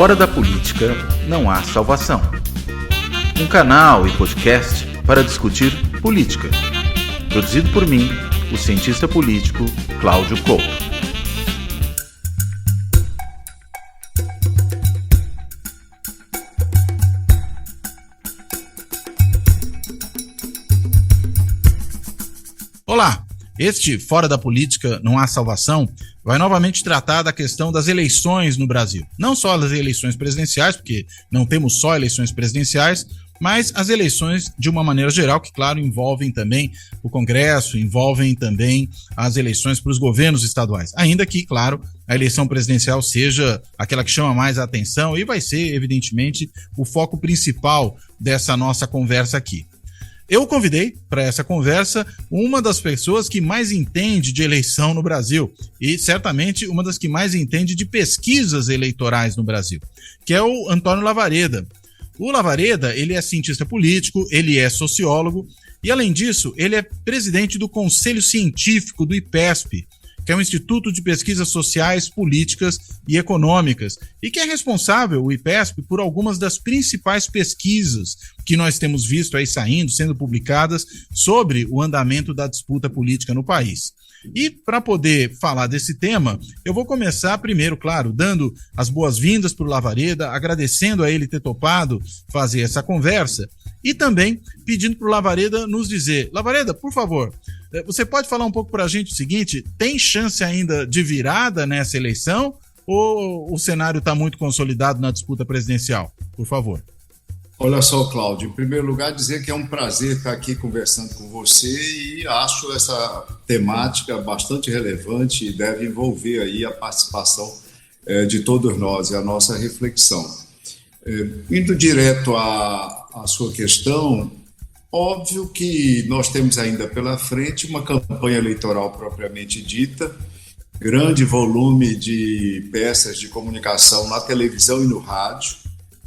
Fora da política não há salvação. Um canal e podcast para discutir política. Produzido por mim, o cientista político Cláudio Couto. Olá, este Fora da Política Não Há Salvação vai novamente tratar da questão das eleições no Brasil. Não só as eleições presidenciais, porque não temos só eleições presidenciais, mas as eleições de uma maneira geral, que claro envolvem também o Congresso, envolvem também as eleições para os governos estaduais. Ainda que, claro, a eleição presidencial seja aquela que chama mais a atenção e vai ser, evidentemente, o foco principal dessa nossa conversa aqui. Eu convidei para essa conversa uma das pessoas que mais entende de eleição no Brasil e certamente uma das que mais entende de pesquisas eleitorais no Brasil, que é o Antônio Lavareda. O Lavareda, ele é cientista político, ele é sociólogo e, além disso, ele é presidente do Conselho Científico do IPESP, que é um Instituto de Pesquisas Sociais, Políticas e Econômicas, e que é responsável, o IPESP, por algumas das principais pesquisas que nós temos visto aí saindo, sendo publicadas, sobre o andamento da disputa política no país. E para poder falar desse tema, eu vou começar primeiro, claro, dando as boas-vindas para o Lavareda, agradecendo a ele ter topado fazer essa conversa e também pedindo para o Lavareda nos dizer, Lavareda, por favor, você pode falar um pouco para a gente o seguinte, tem chance ainda de virada nessa eleição ou o cenário está muito consolidado na disputa presidencial? Por favor. Olha só, Cláudio, em primeiro lugar dizer que é um prazer estar aqui conversando com você e acho essa temática bastante relevante e deve envolver aí a participação de todos nós e a nossa reflexão. Indo direto à sua questão, óbvio que nós temos ainda pela frente uma campanha eleitoral propriamente dita, grande volume de peças de comunicação na televisão e no rádio.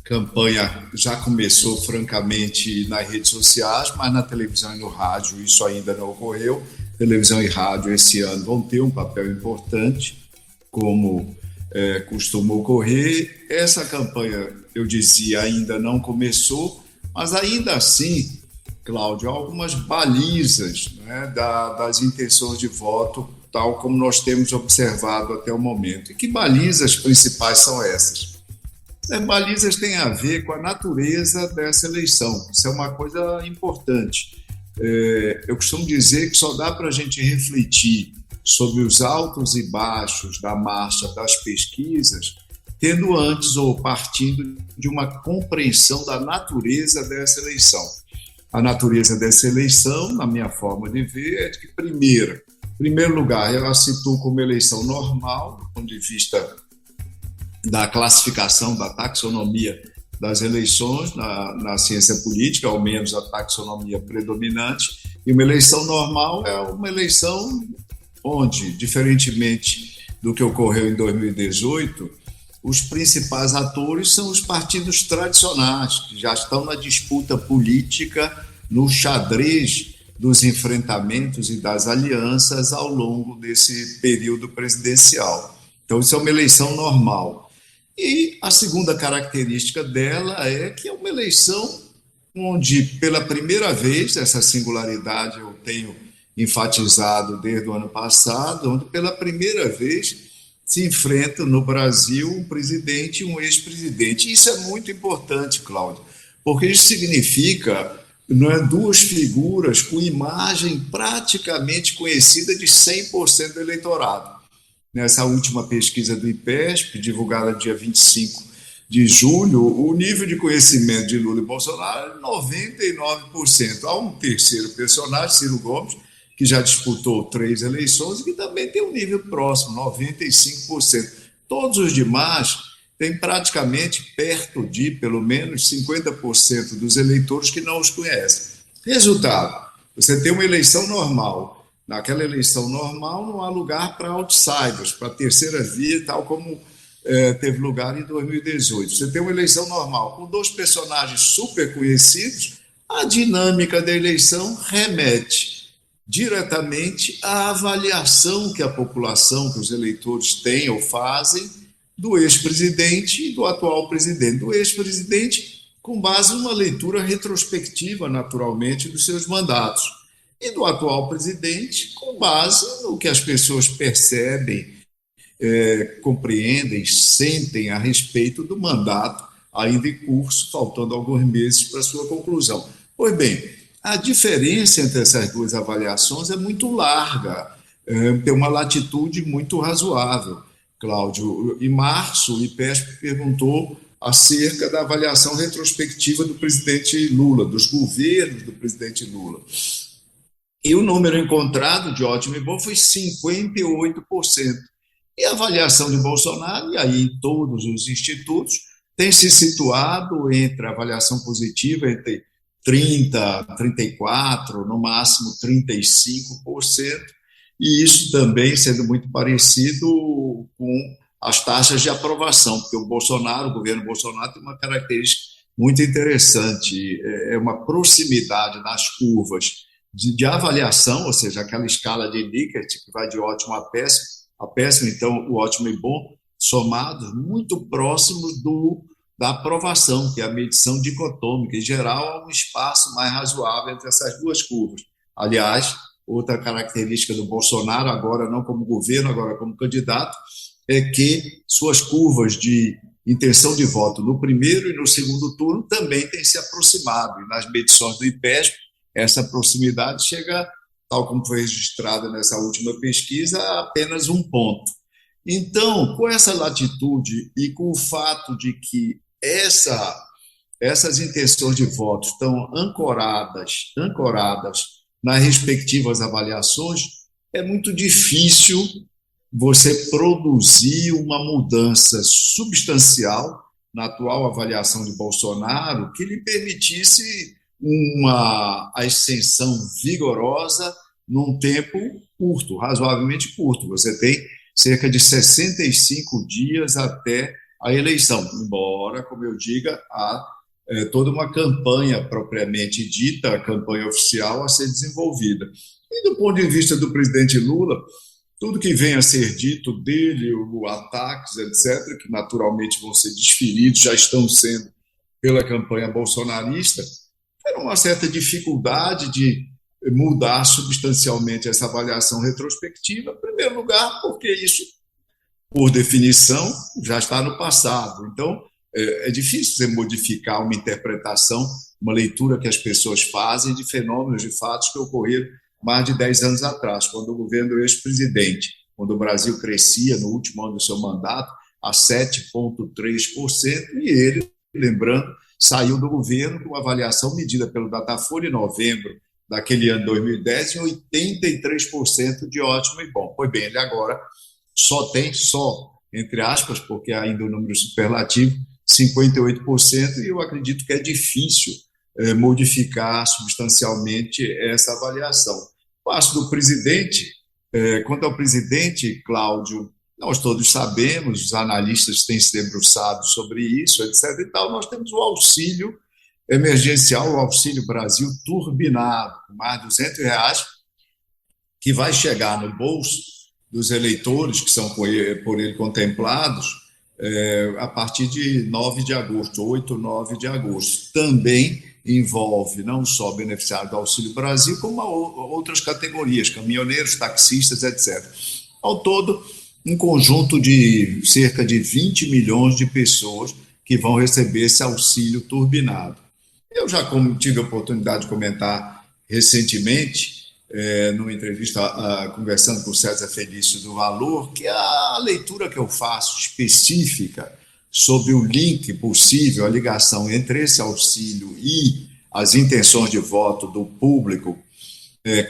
Campanha já começou, francamente, nas redes sociais, mas na televisão e no rádio isso ainda não ocorreu. Televisão e rádio esse ano vão ter um papel importante, como costuma ocorrer. Essa campanha, eu dizia, ainda não começou, mas ainda assim, Cláudio, há algumas balizas, né, das intenções de voto, tal como nós temos observado até o momento. E que balizas principais são essas? As balizas têm a ver com a natureza dessa eleição. Isso é uma coisa importante. Eu costumo dizer que só dá para a gente refletir sobre os altos e baixos da marcha das pesquisas, tendo antes ou partindo de uma compreensão da natureza dessa eleição. A natureza dessa eleição, na minha forma de ver, é de que, em primeiro lugar, ela se situa como eleição normal, do ponto de vista da classificação, da taxonomia das eleições na ciência política, ao menos a taxonomia predominante, e uma eleição normal é uma eleição onde, diferentemente do que ocorreu em 2018, os principais atores são os partidos tradicionais, que já estão na disputa política, no xadrez dos enfrentamentos e das alianças ao longo desse período presidencial. Então, isso é uma eleição normal. E a segunda característica dela é que é uma eleição onde, pela primeira vez, essa singularidade eu tenho enfatizado desde o ano passado, onde pela primeira vez se enfrenta no Brasil um presidente e um ex-presidente. Isso é muito importante, Cláudio, porque isso significa duas figuras com imagem praticamente conhecida de 100% do eleitorado. Nessa última pesquisa do IPESP, divulgada dia 25 de julho, o nível de conhecimento de Lula e Bolsonaro é 99%. Há um terceiro personagem, Ciro Gomes, que já disputou 3 eleições e que também tem um nível próximo, 95%. Todos os demais têm praticamente perto de, pelo menos, 50% dos eleitores que não os conhecem. Resultado, você tem uma eleição normal. Naquela eleição normal não há lugar para outsiders, para terceira via, tal como teve lugar em 2018. Você tem uma eleição normal com 2 personagens super conhecidos, a dinâmica da eleição remete diretamente à avaliação que a população, que os eleitores têm ou fazem do ex-presidente e do atual presidente. Do ex-presidente, com base numa leitura retrospectiva, naturalmente, dos seus mandatos. E do atual presidente, com base no que as pessoas percebem, compreendem, sentem a respeito do mandato ainda em curso, faltando alguns meses para sua conclusão. Pois bem, a diferença entre essas duas avaliações é muito larga, tem uma latitude muito razoável. Cláudio, em março, o IPESP perguntou acerca da avaliação retrospectiva do presidente Lula, dos governos do presidente Lula. E o número encontrado de ótimo e bom foi 58%. E a avaliação de Bolsonaro, e aí todos os institutos, tem se situado entre a avaliação positiva, entre 30%, 34%, no máximo 35%, e isso também sendo muito parecido com as taxas de aprovação, porque o governo Bolsonaro tem uma característica muito interessante, é uma proximidade nas curvas de avaliação, ou seja, aquela escala de Likert que vai de ótimo a péssimo, então o ótimo e bom, somados muito próximos da aprovação, que é a medição dicotômica. Em geral, há um espaço mais razoável entre essas duas curvas. Aliás, outra característica do Bolsonaro, agora não como governo, agora como candidato, é que suas curvas de intenção de voto no primeiro e no segundo turno também têm se aproximado. E nas medições do IPESP, essa proximidade chega, tal como foi registrada nessa última pesquisa, a apenas 1 ponto. Então, com essa latitude e com o fato de que essas intenções de voto estão ancoradas nas respectivas avaliações, é muito difícil você produzir uma mudança substancial na atual avaliação de Bolsonaro que lhe permitisse a ascensão vigorosa num tempo curto, razoavelmente curto. Você tem cerca de 65 dias até a eleição, embora, como eu diga, há toda uma campanha propriamente dita, a campanha oficial a ser desenvolvida. E do ponto de vista do presidente Lula, tudo que venha a ser dito dele, os ataques, etc., que naturalmente vão ser desferidos, já estão sendo pela campanha bolsonarista, era uma certa dificuldade de mudar substancialmente essa avaliação retrospectiva, em primeiro lugar, porque isso, por definição, já está no passado. Então, é difícil você modificar uma interpretação, uma leitura que as pessoas fazem de fenômenos, de fatos que ocorreram mais de 10 anos atrás, quando o governo ex-presidente, quando o Brasil crescia no último ano do seu mandato a 7,3%, e ele, lembrando, saiu do governo com uma avaliação medida pelo Datafolha em novembro daquele ano 2010 em 83% de ótimo e bom. Pois bem, ele agora entre aspas, porque ainda o número superlativo, 58%, e eu acredito que é difícil modificar substancialmente essa avaliação. Passo do presidente. Quanto ao presidente, Cláudio, nós todos sabemos, os analistas têm se debruçado sobre isso, etc. e tal, nós temos o auxílio emergencial, o Auxílio Brasil turbinado, com mais de R$200, que vai chegar no bolso dos eleitores que são por ele contemplados a partir de 9 de agosto, 8, 9 de agosto. Também envolve não só beneficiários do Auxílio Brasil, como outras categorias, caminhoneiros, taxistas, etc. Ao todo, um conjunto de cerca de 20 milhões de pessoas que vão receber esse auxílio turbinado. Eu já tive a oportunidade de comentar recentemente, numa entrevista conversando com o César Felício do Valor, que a leitura que eu faço específica sobre o link possível, a ligação entre esse auxílio e as intenções de voto do público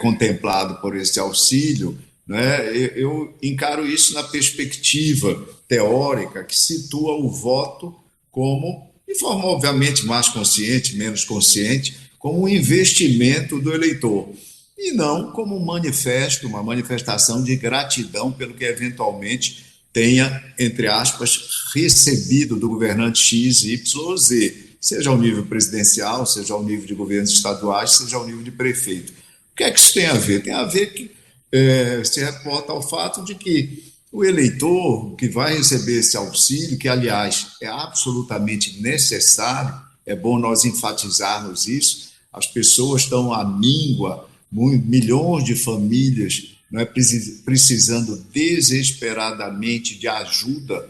contemplado por esse auxílio, né, eu encaro isso na perspectiva teórica que situa o voto como, de forma obviamente mais consciente, menos consciente, como um investimento do eleitor, e não como um manifesto, uma manifestação de gratidão pelo que eventualmente tenha, entre aspas, recebido do governante X, Y ou Z, seja ao nível presidencial, seja ao nível de governos estaduais, seja ao nível de prefeito. O que é que isso tem a ver? Tem a ver que se reporta ao fato de que O eleitor que vai receber esse auxílio, que, aliás, é absolutamente necessário, é bom nós enfatizarmos isso, as pessoas estão à míngua, milhões de famílias, não é, precisando desesperadamente de ajuda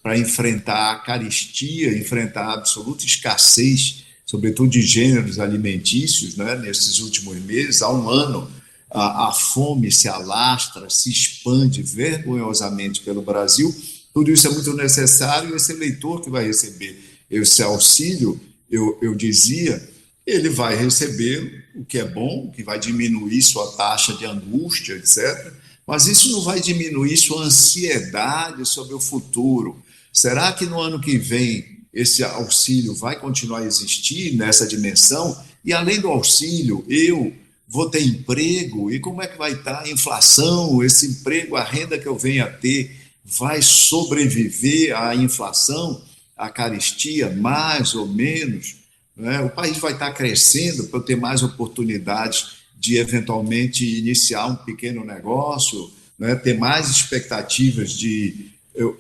para enfrentar a carestia, enfrentar a absoluta escassez, sobretudo de gêneros alimentícios, né, nesses últimos meses. Há um ano, a fome se alastra, se expande vergonhosamente pelo Brasil. Tudo isso é muito necessário. Esse eleitor que vai receber esse auxílio, eu dizia, ele vai receber o que é bom, que vai diminuir sua taxa de angústia, etc., mas isso não vai diminuir sua ansiedade sobre o futuro. Será que no ano que vem esse auxílio vai continuar a existir nessa dimensão? E além do auxílio, eu vou ter emprego? E como é que vai estar a inflação? Esse emprego, a renda que eu venho a ter, vai sobreviver à inflação, à carestia, mais ou menos? Né? O país vai estar crescendo para eu ter mais oportunidades de eventualmente iniciar um pequeno negócio, né? Ter mais expectativas de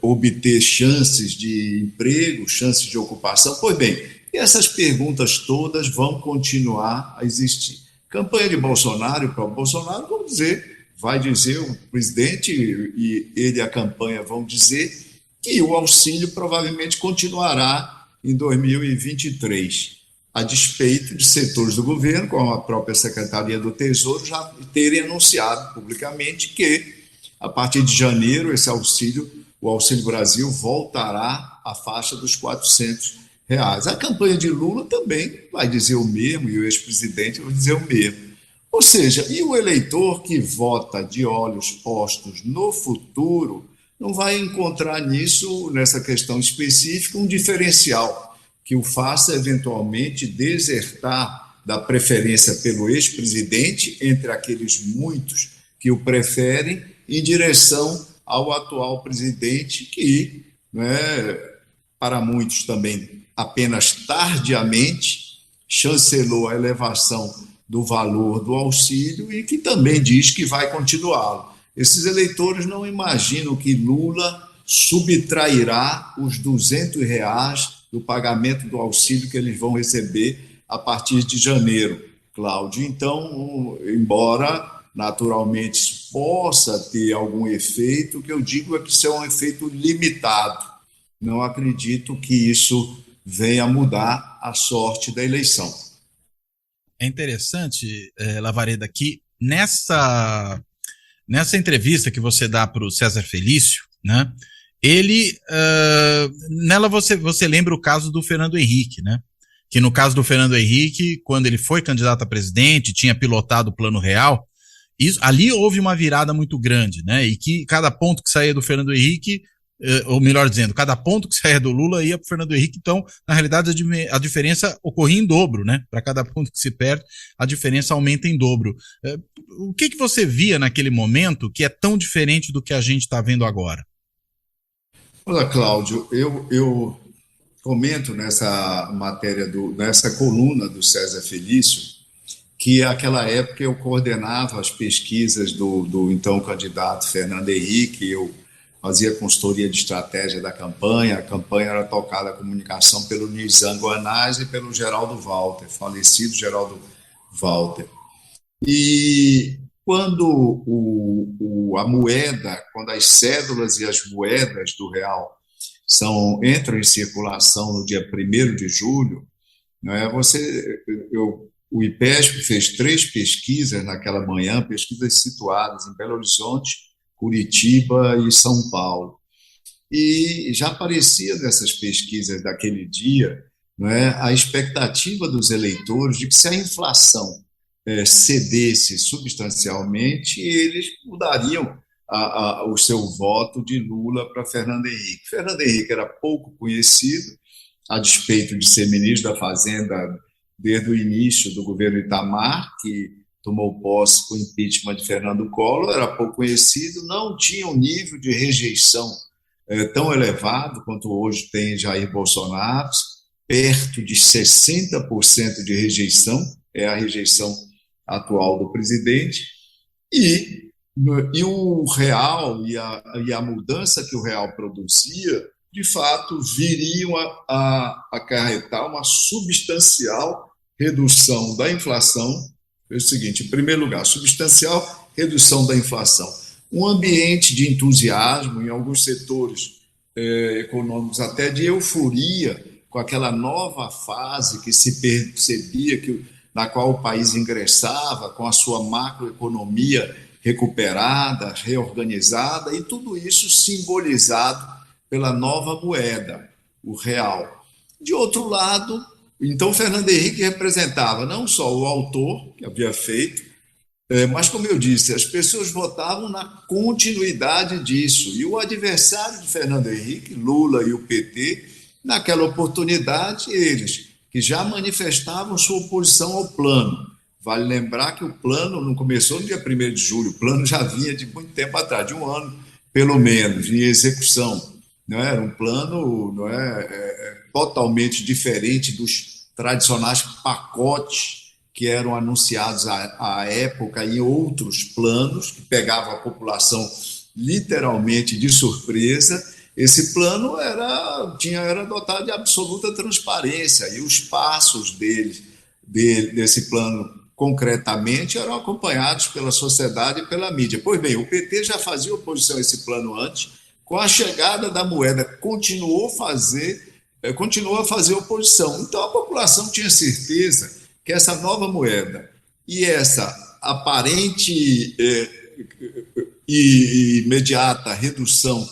obter chances de emprego, chances de ocupação. Pois bem, essas perguntas todas vão continuar a existir. Campanha de Bolsonaro, o próprio Bolsonaro, vai dizer, o presidente e ele, a campanha, vão dizer que o auxílio provavelmente continuará em 2023, a despeito de setores do governo, como a própria Secretaria do Tesouro, já terem anunciado publicamente que, a partir de janeiro, o Auxílio Brasil voltará à faixa dos R$400. A campanha de Lula também vai dizer o mesmo, e o ex-presidente vai dizer o mesmo. Ou seja, e o eleitor que vota de olhos postos no futuro não vai encontrar nisso, nessa questão específica, um diferencial que o faça eventualmente desertar da preferência pelo ex-presidente, entre aqueles muitos que o preferem, em direção ao atual presidente, que, né, para muitos também apenas tardiamente chancelou a elevação do valor do auxílio e que também diz que vai continuá-lo. Esses eleitores não imaginam que Lula subtrairá os R$200 do pagamento do auxílio que eles vão receber a partir de janeiro, Cláudio. Então, embora naturalmente isso possa ter algum efeito, o que eu digo é que isso é um efeito limitado. Não acredito que isso venha mudar a sorte da eleição. É interessante, Lavareda, que nessa entrevista que você dá para o César Felício, né, nela você lembra o caso do Fernando Henrique, né? Que no caso do Fernando Henrique, quando ele foi candidato a presidente, tinha pilotado o Plano Real, ali houve uma virada muito grande, né? E que cada ponto que saía do Fernando Henrique, ou melhor dizendo, cada ponto que saía do Lula ia para o Fernando Henrique, então, na realidade, a diferença ocorria em dobro, né? Para cada ponto que se perde, a diferença aumenta em dobro. O que você via naquele momento que é tão diferente do que a gente está vendo agora? Olha, Cláudio, eu comento nessa matéria, nessa coluna do César Felício, que naquela época eu coordenava as pesquisas do então candidato Fernando Henrique, eu fazia consultoria de estratégia da campanha, a campanha era tocada a comunicação pelo Nizango Anais e pelo Geraldo Walter, falecido Geraldo Walter. E quando a moeda, quando as cédulas e as moedas do real entram em circulação no dia 1º de julho, né, o IPESP fez 3 pesquisas naquela manhã, pesquisas situadas em Belo Horizonte, Curitiba e São Paulo. E já aparecia nessas pesquisas daquele dia, né, a expectativa dos eleitores de que, se a inflação cedesse substancialmente, eles mudariam o seu voto de Lula para Fernando Henrique. Fernando Henrique era pouco conhecido, a despeito de ser ministro da Fazenda desde o início do governo Itamar, que tomou posse com o impeachment de Fernando Collor, era pouco conhecido, não tinha um nível de rejeição tão elevado quanto hoje tem Jair Bolsonaro, perto de 60% de rejeição, é a rejeição atual do presidente, e E o real e a mudança que o real produzia, de fato, viriam a acarretar uma substancial redução da inflação. É o seguinte, em primeiro lugar, substancial redução da inflação. Um ambiente de entusiasmo em alguns setores econômicos, até de euforia, com aquela nova fase que se percebia, na qual o país ingressava, com a sua macroeconomia recuperada, reorganizada, e tudo isso simbolizado pela nova moeda, o real. De outro lado, então, Fernando Henrique representava não só o autor, que havia feito, mas, como eu disse, as pessoas votavam na continuidade disso. E o adversário de Fernando Henrique, Lula e o PT, naquela oportunidade, eles, que já manifestavam sua oposição ao plano. Vale lembrar que o plano não começou no dia 1º de julho, o plano já vinha de muito tempo atrás, de um ano, pelo menos, em execução. Não era um plano totalmente diferente dos tradicionais pacotes que eram anunciados à época em outros planos, que pegavam a população literalmente de surpresa. Esse plano era dotado de absoluta transparência, e os passos desse plano, concretamente, eram acompanhados pela sociedade e pela mídia. Pois bem, o PT já fazia oposição a esse plano antes, com a chegada da moeda, continuou a fazer oposição. Então, a população tinha certeza que essa nova moeda e essa aparente e imediata redução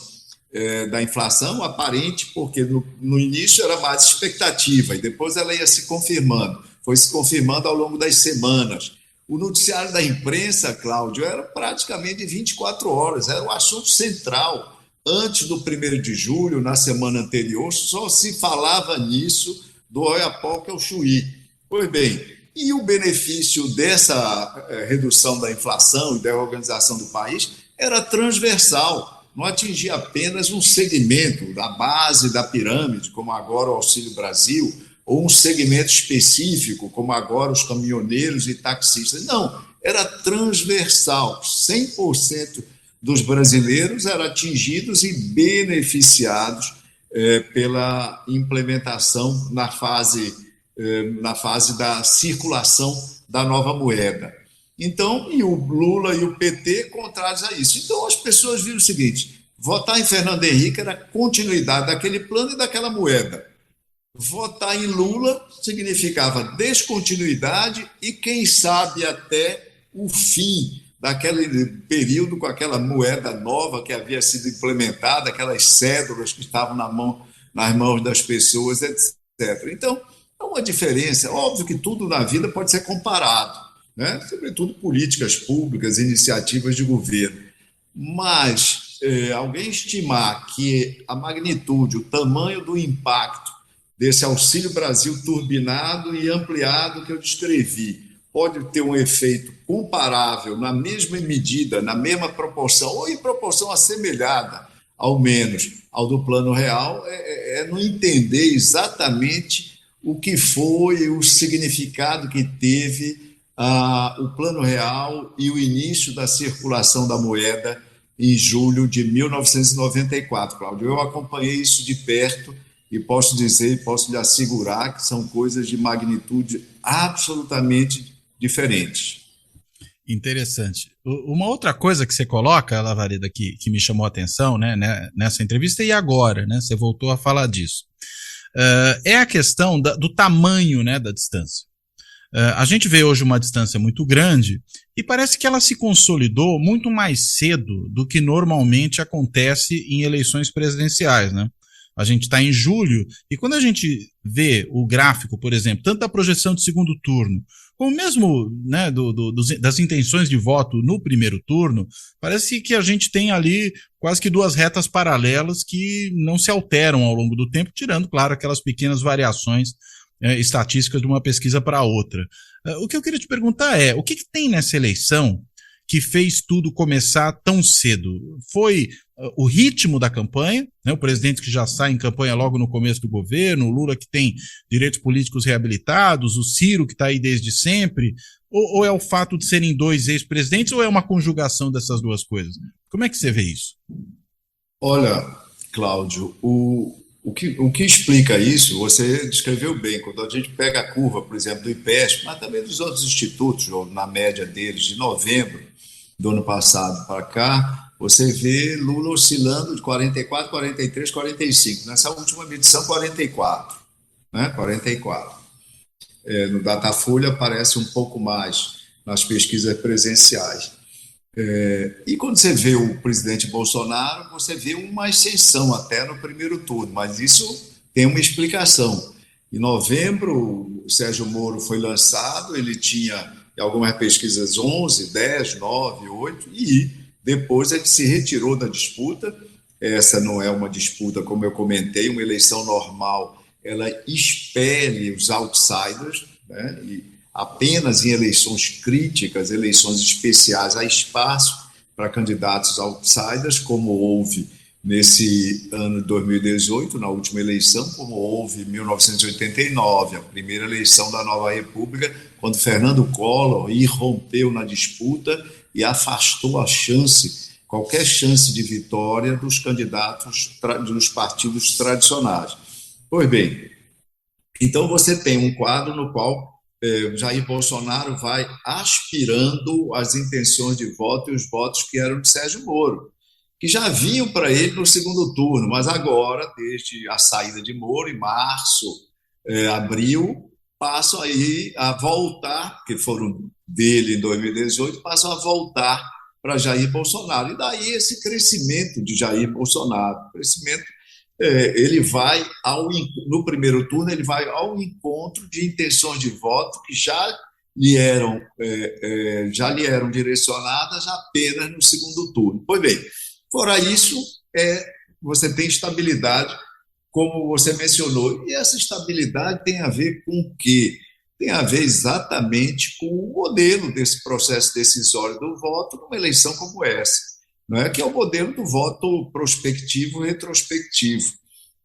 da inflação, aparente porque no início era mais expectativa e depois ela ia se confirmando, foi se confirmando ao longo das semanas. O noticiário da imprensa, Cláudio, era praticamente 24 horas, era o assunto central. Antes do 1º de julho, na semana anterior, só se falava nisso, do Oiapoque ao Chuí. Pois bem, e o benefício dessa redução da inflação e da organização do país era transversal, não atingia apenas um segmento da base da pirâmide, como agora o Auxílio Brasil, ou um segmento específico, como agora os caminhoneiros e taxistas. Não, era transversal, 100% dos brasileiros eram atingidos e beneficiados pela implementação na fase da circulação da nova moeda. Então, e o Lula e o PT contrários a isso. Então, as pessoas viram o seguinte: votar em Fernando Henrique era continuidade daquele plano e daquela moeda. Votar em Lula significava descontinuidade e, quem sabe, até o fim daquele período com aquela moeda nova que havia sido implementada, aquelas cédulas que estavam nas mãos das pessoas, etc. Então, é uma diferença. Óbvio que tudo na vida pode ser comparado, né? Sobretudo políticas públicas, iniciativas de governo. Mas alguém estimar que a magnitude, o tamanho do impacto desse Auxílio Brasil turbinado e ampliado que eu descrevi pode ter um efeito comparável, na mesma medida, na mesma proporção, ou em proporção assemelhada, ao menos, ao do Plano Real, não entender exatamente o que foi, o significado que teve o Plano Real e o início da circulação da moeda em julho de 1994, Cláudio. Eu acompanhei isso de perto e posso dizer, posso lhe assegurar que são coisas de magnitude absolutamente diferentes. Interessante. Uma outra coisa que você coloca, Lavareda, que me chamou a atenção, né, nessa entrevista, e agora, né, você voltou a falar disso, é a questão do tamanho, né, da distância. A gente vê hoje uma distância muito grande e parece que ela se consolidou muito mais cedo do que normalmente acontece em eleições presidenciais, né? A gente está em julho e quando a gente vê o gráfico, por exemplo, tanto da projeção de segundo turno, como mesmo, né, das intenções de voto no primeiro turno, parece que a gente tem ali quase que duas retas paralelas que não se alteram ao longo do tempo, tirando, claro, aquelas pequenas variações estatísticas de uma pesquisa para outra. O que eu queria te perguntar é, o que tem nessa eleição que fez tudo começar tão cedo? Foi o ritmo da campanha, né? O presidente que já sai em campanha logo no começo do governo, o Lula que tem direitos políticos reabilitados, o Ciro que está aí desde sempre, ou é o fato de serem dois ex-presidentes, ou é uma conjugação dessas duas coisas? Como é que você vê isso? Olha, Cláudio, o que explica isso, você descreveu bem, quando a gente pega a curva, por exemplo, do IPESP, mas também dos outros institutos, na média deles, de novembro do ano passado para cá, você vê Lula oscilando de 44, 43, 45. Nessa última medição, 44. Né? 44. No Datafolha aparece um pouco mais nas pesquisas presenciais. E quando você vê o presidente Bolsonaro, você vê uma ascensão até no primeiro turno, mas isso tem uma explicação. Em novembro, o Sérgio Moro foi lançado, ele tinha, em algumas pesquisas, 11, 10, 9, 8, e depois ele se retirou da disputa. Essa não é uma disputa, como eu comentei, uma eleição normal, ela expele os outsiders, né? E apenas em eleições críticas, eleições especiais, há espaço para candidatos outsiders, como houve nesse ano de 2018, na última eleição, como houve em 1989, a primeira eleição da nova República, quando Fernando Collor irrompeu na disputa e afastou a chance, qualquer chance de vitória dos candidatos dos partidos tradicionais. Pois bem, então você tem um quadro no qual Jair Bolsonaro vai aspirando as intenções de voto e os votos que eram de Sérgio Moro, que já vinham para ele no segundo turno, mas agora, desde a saída de Moro, em março, abril, passam aí a voltar, que foram dele em 2018, passam a voltar para Jair Bolsonaro. E daí esse crescimento de Jair Bolsonaro, ele vai no primeiro turno, ele vai ao encontro de intenções de voto que já lhe eram direcionadas apenas no segundo turno. Pois bem, fora isso, você tem estabilidade, como você mencionou, e essa estabilidade tem a ver com o quê? Tem a ver exatamente com o modelo desse processo decisório do voto numa eleição como essa. Não é? Que é o modelo do voto prospectivo e retrospectivo.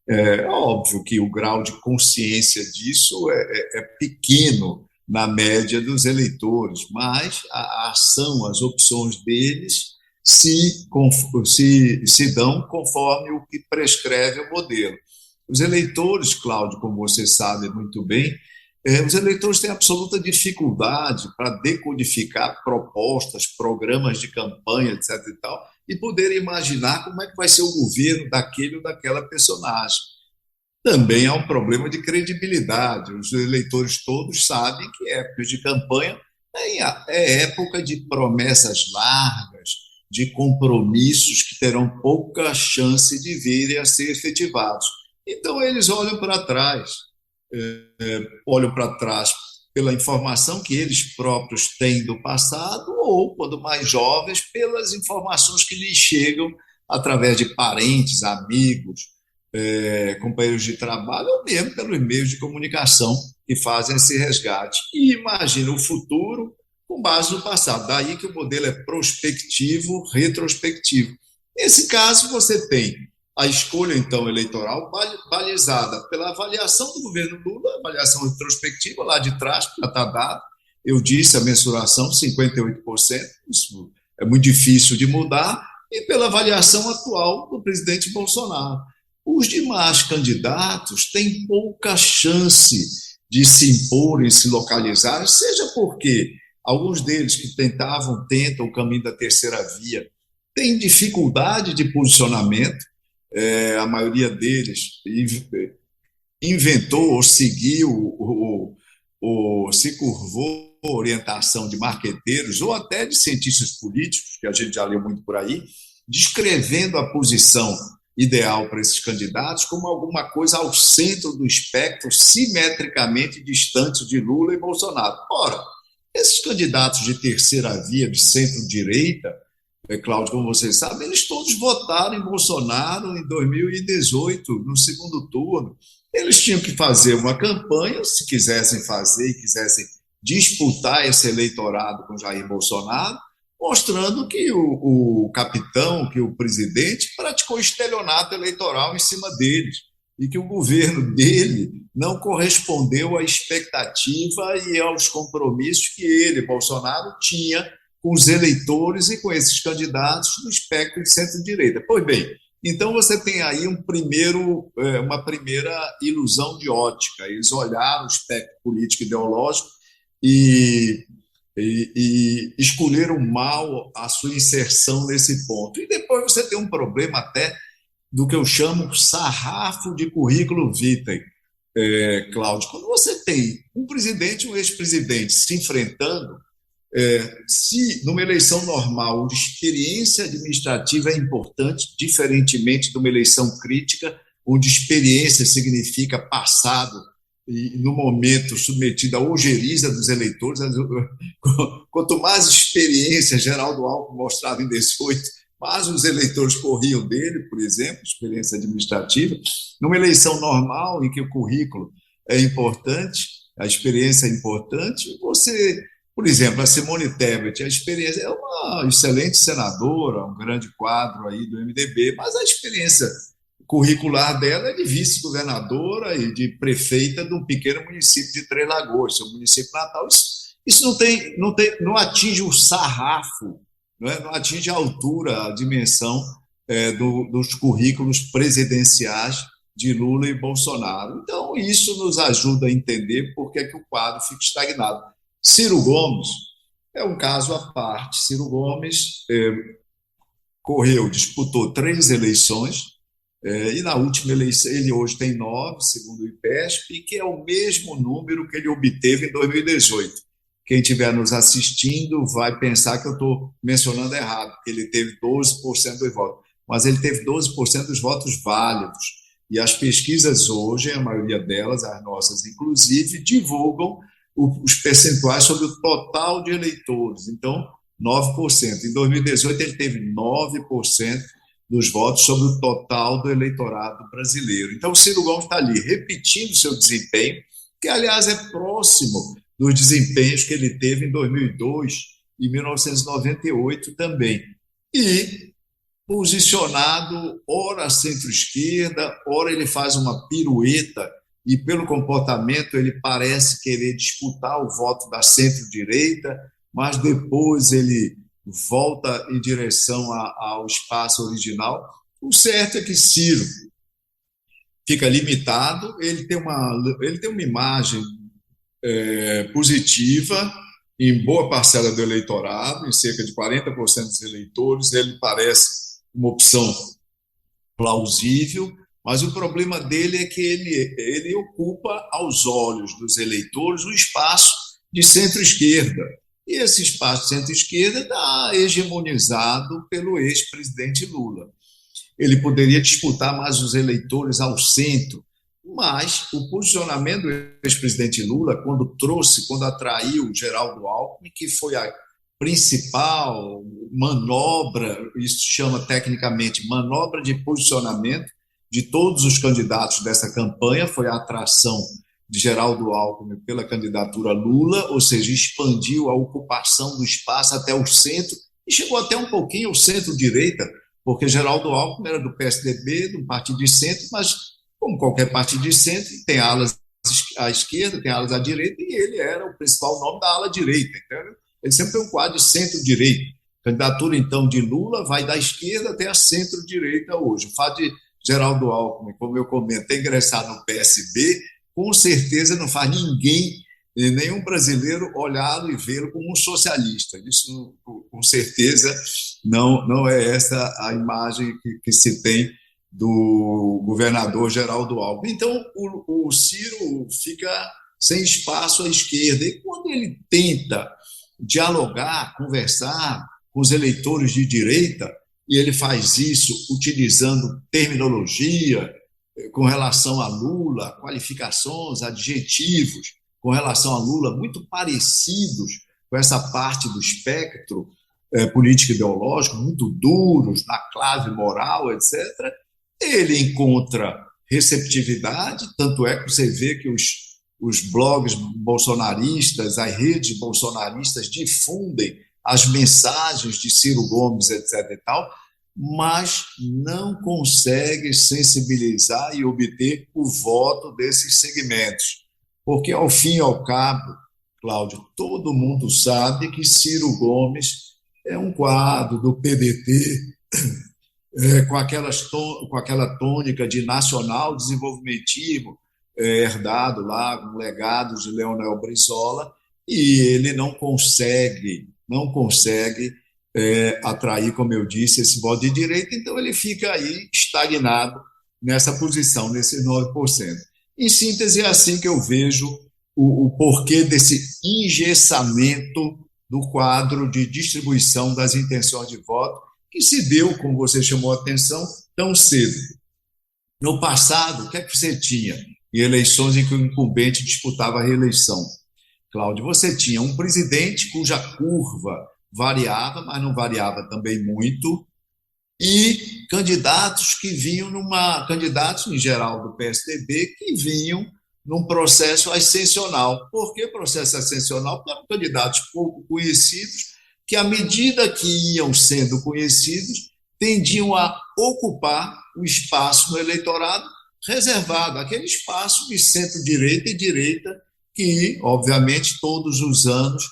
É óbvio que o grau de consciência disso é pequeno na média dos eleitores, mas a ação, as opções deles se dão conforme o que prescreve o modelo. Os eleitores, Cláudio, como você sabe muito bem, os eleitores têm absoluta dificuldade para decodificar propostas, programas de campanha, etc. e tal, e poder imaginar como é que vai ser o governo daquele ou daquela personagem. Também há um problema de credibilidade. Os eleitores todos sabem que épocas de campanha é época de promessas largas, de compromissos que terão pouca chance de virem a ser efetivados. Então, eles olham para trás pela informação que eles próprios têm do passado ou, quando mais jovens, pelas informações que lhes chegam através de parentes, amigos, companheiros de trabalho ou mesmo pelos meios de comunicação que fazem esse resgate. E imaginam o futuro com base no passado. Daí que o modelo é prospectivo, retrospectivo. Nesse caso, você tem a escolha, então, eleitoral balizada pela avaliação do governo Lula, avaliação retrospectiva lá de trás, já está dado. Eu disse a mensuração, 58%, isso é muito difícil de mudar, e pela avaliação atual do presidente Bolsonaro. Os demais candidatos têm pouca chance de se impor e se localizar, seja porque alguns deles que tentam o caminho da terceira via têm dificuldade de posicionamento. A maioria deles inventou ou seguiu ou se curvou a orientação de marqueteiros ou até de cientistas políticos, que a gente já leu muito por aí, descrevendo a posição ideal para esses candidatos como alguma coisa ao centro do espectro, simetricamente distante de Lula e Bolsonaro. Ora, esses candidatos de terceira via, de centro-direita, Cláudio, como vocês sabem, eles todos votaram em Bolsonaro em 2018, no segundo turno. Eles tinham que fazer uma campanha, se quisessem fazer e quisessem disputar esse eleitorado com Jair Bolsonaro, mostrando que o capitão, que o presidente praticou estelionato eleitoral em cima deles e que o governo dele não correspondeu à expectativa e aos compromissos que ele, Bolsonaro, tinha com os eleitores e com esses candidatos do espectro de centro-direita. Pois bem, então você tem aí uma primeira ilusão de ótica. Eles olharam o espectro político ideológico e escolheram mal a sua inserção nesse ponto. E depois você tem um problema até do que eu chamo sarrafo de currículo vitae, Cláudio. Quando você tem um presidente e um ex-presidente se enfrentando, se numa eleição normal onde experiência administrativa é importante, diferentemente de uma eleição crítica, onde experiência significa passado e no momento submetido à ojeriza dos eleitores, quanto mais experiência Geraldo Alckmin mostrava em 18, mais os eleitores corriam dele, por exemplo, experiência administrativa. Numa eleição normal, em que o currículo é importante, a experiência é importante, você, por exemplo, a Simone Tebet, a experiência é uma excelente senadora, um grande quadro aí do MDB, mas a experiência curricular dela é de vice-governadora e de prefeita de um pequeno município de Três Lagoas, seu município natal. Isso não atinge o sarrafo, não atinge a altura, a dimensão dos currículos presidenciais de Lula e Bolsonaro. Então, isso nos ajuda a entender por que o quadro fica estagnado. Ciro Gomes é um caso à parte. Ciro Gomes disputou 3 eleições, e na última eleição, ele hoje tem 9, segundo o IPESP, que é o mesmo número que ele obteve em 2018. Quem estiver nos assistindo vai pensar que eu estou mencionando errado, porque ele teve 12% dos votos, mas ele teve 12% dos votos válidos. E as pesquisas hoje, a maioria delas, as nossas inclusive, divulgam os percentuais sobre o total de eleitores. Então, 9%. Em 2018, ele teve 9% dos votos sobre o total do eleitorado brasileiro. Então, o Ciro Gomes está ali repetindo seu desempenho, que, aliás, é próximo dos desempenhos que ele teve em 2002 e 1998 também. E posicionado, ora centro-esquerda, ora ele faz uma pirueta e, pelo comportamento, ele parece querer disputar o voto da centro-direita, mas depois ele volta em direção ao espaço original. O certo é que Ciro fica limitado, ele tem uma imagem positiva em boa parcela do eleitorado, em cerca de 40% dos eleitores, ele parece uma opção plausível, mas o problema dele é que ele ocupa, aos olhos dos eleitores, um espaço de centro-esquerda. E esse espaço de centro-esquerda está hegemonizado pelo ex-presidente Lula. Ele poderia disputar mais os eleitores ao centro, mas o posicionamento do ex-presidente Lula, quando atraiu Geraldo Alckmin, que foi a principal manobra, isso se chama tecnicamente manobra de posicionamento de todos os candidatos dessa campanha, foi a atração de Geraldo Alckmin pela candidatura Lula, ou seja, expandiu a ocupação do espaço até o centro e chegou até um pouquinho ao centro-direita, porque Geraldo Alckmin era do PSDB, do partido de centro, mas como qualquer partido de centro, tem alas à esquerda, tem alas à direita, e ele era o principal nome da ala direita. Entendeu? Ele sempre foi um quadro de centro-direita. A candidatura, então, de Lula vai da esquerda até a centro-direita hoje. O fato de Geraldo Alckmin, como eu comento, ter ingressado no PSB, com certeza não faz nenhum brasileiro olhá-lo e vê-lo como um socialista. Isso, com certeza, não é essa a imagem que se tem do governador Geraldo Alckmin. Então, o Ciro fica sem espaço à esquerda. E quando ele tenta dialogar, conversar com os eleitores de direita, e ele faz isso utilizando terminologia com relação a Lula, qualificações, adjetivos com relação a Lula muito parecidos com essa parte do espectro político-ideológico, muito duros, na clave moral, etc., ele encontra receptividade, tanto é que você vê que os blogs bolsonaristas, as redes bolsonaristas difundem as mensagens de Ciro Gomes, etc. e tal, mas não consegue sensibilizar e obter o voto desses segmentos. Porque, ao fim e ao cabo, Cláudio, todo mundo sabe que Ciro Gomes é um quadro do PDT com aquela tônica de nacional desenvolvimentismo herdado lá, com legados de Leonel Brizola, e ele não consegue atrair, como eu disse, esse voto de direita, então ele fica aí estagnado nessa posição, nesses 9%. Em síntese, é assim que eu vejo o porquê desse engessamento do quadro de distribuição das intenções de voto, que se deu, como você chamou a atenção, tão cedo. No passado, o que é que você tinha em eleições em que o incumbente disputava a reeleição? Cláudio, você tinha um presidente cuja curva variava, mas não variava também muito, e candidatos candidatos em geral do PSDB, que vinham num processo ascensional. Por que processo ascensional? Porque eram candidatos pouco conhecidos, que à medida que iam sendo conhecidos, tendiam a ocupar o espaço no eleitorado reservado, aquele espaço de centro-direita e direita que, obviamente, todos os anos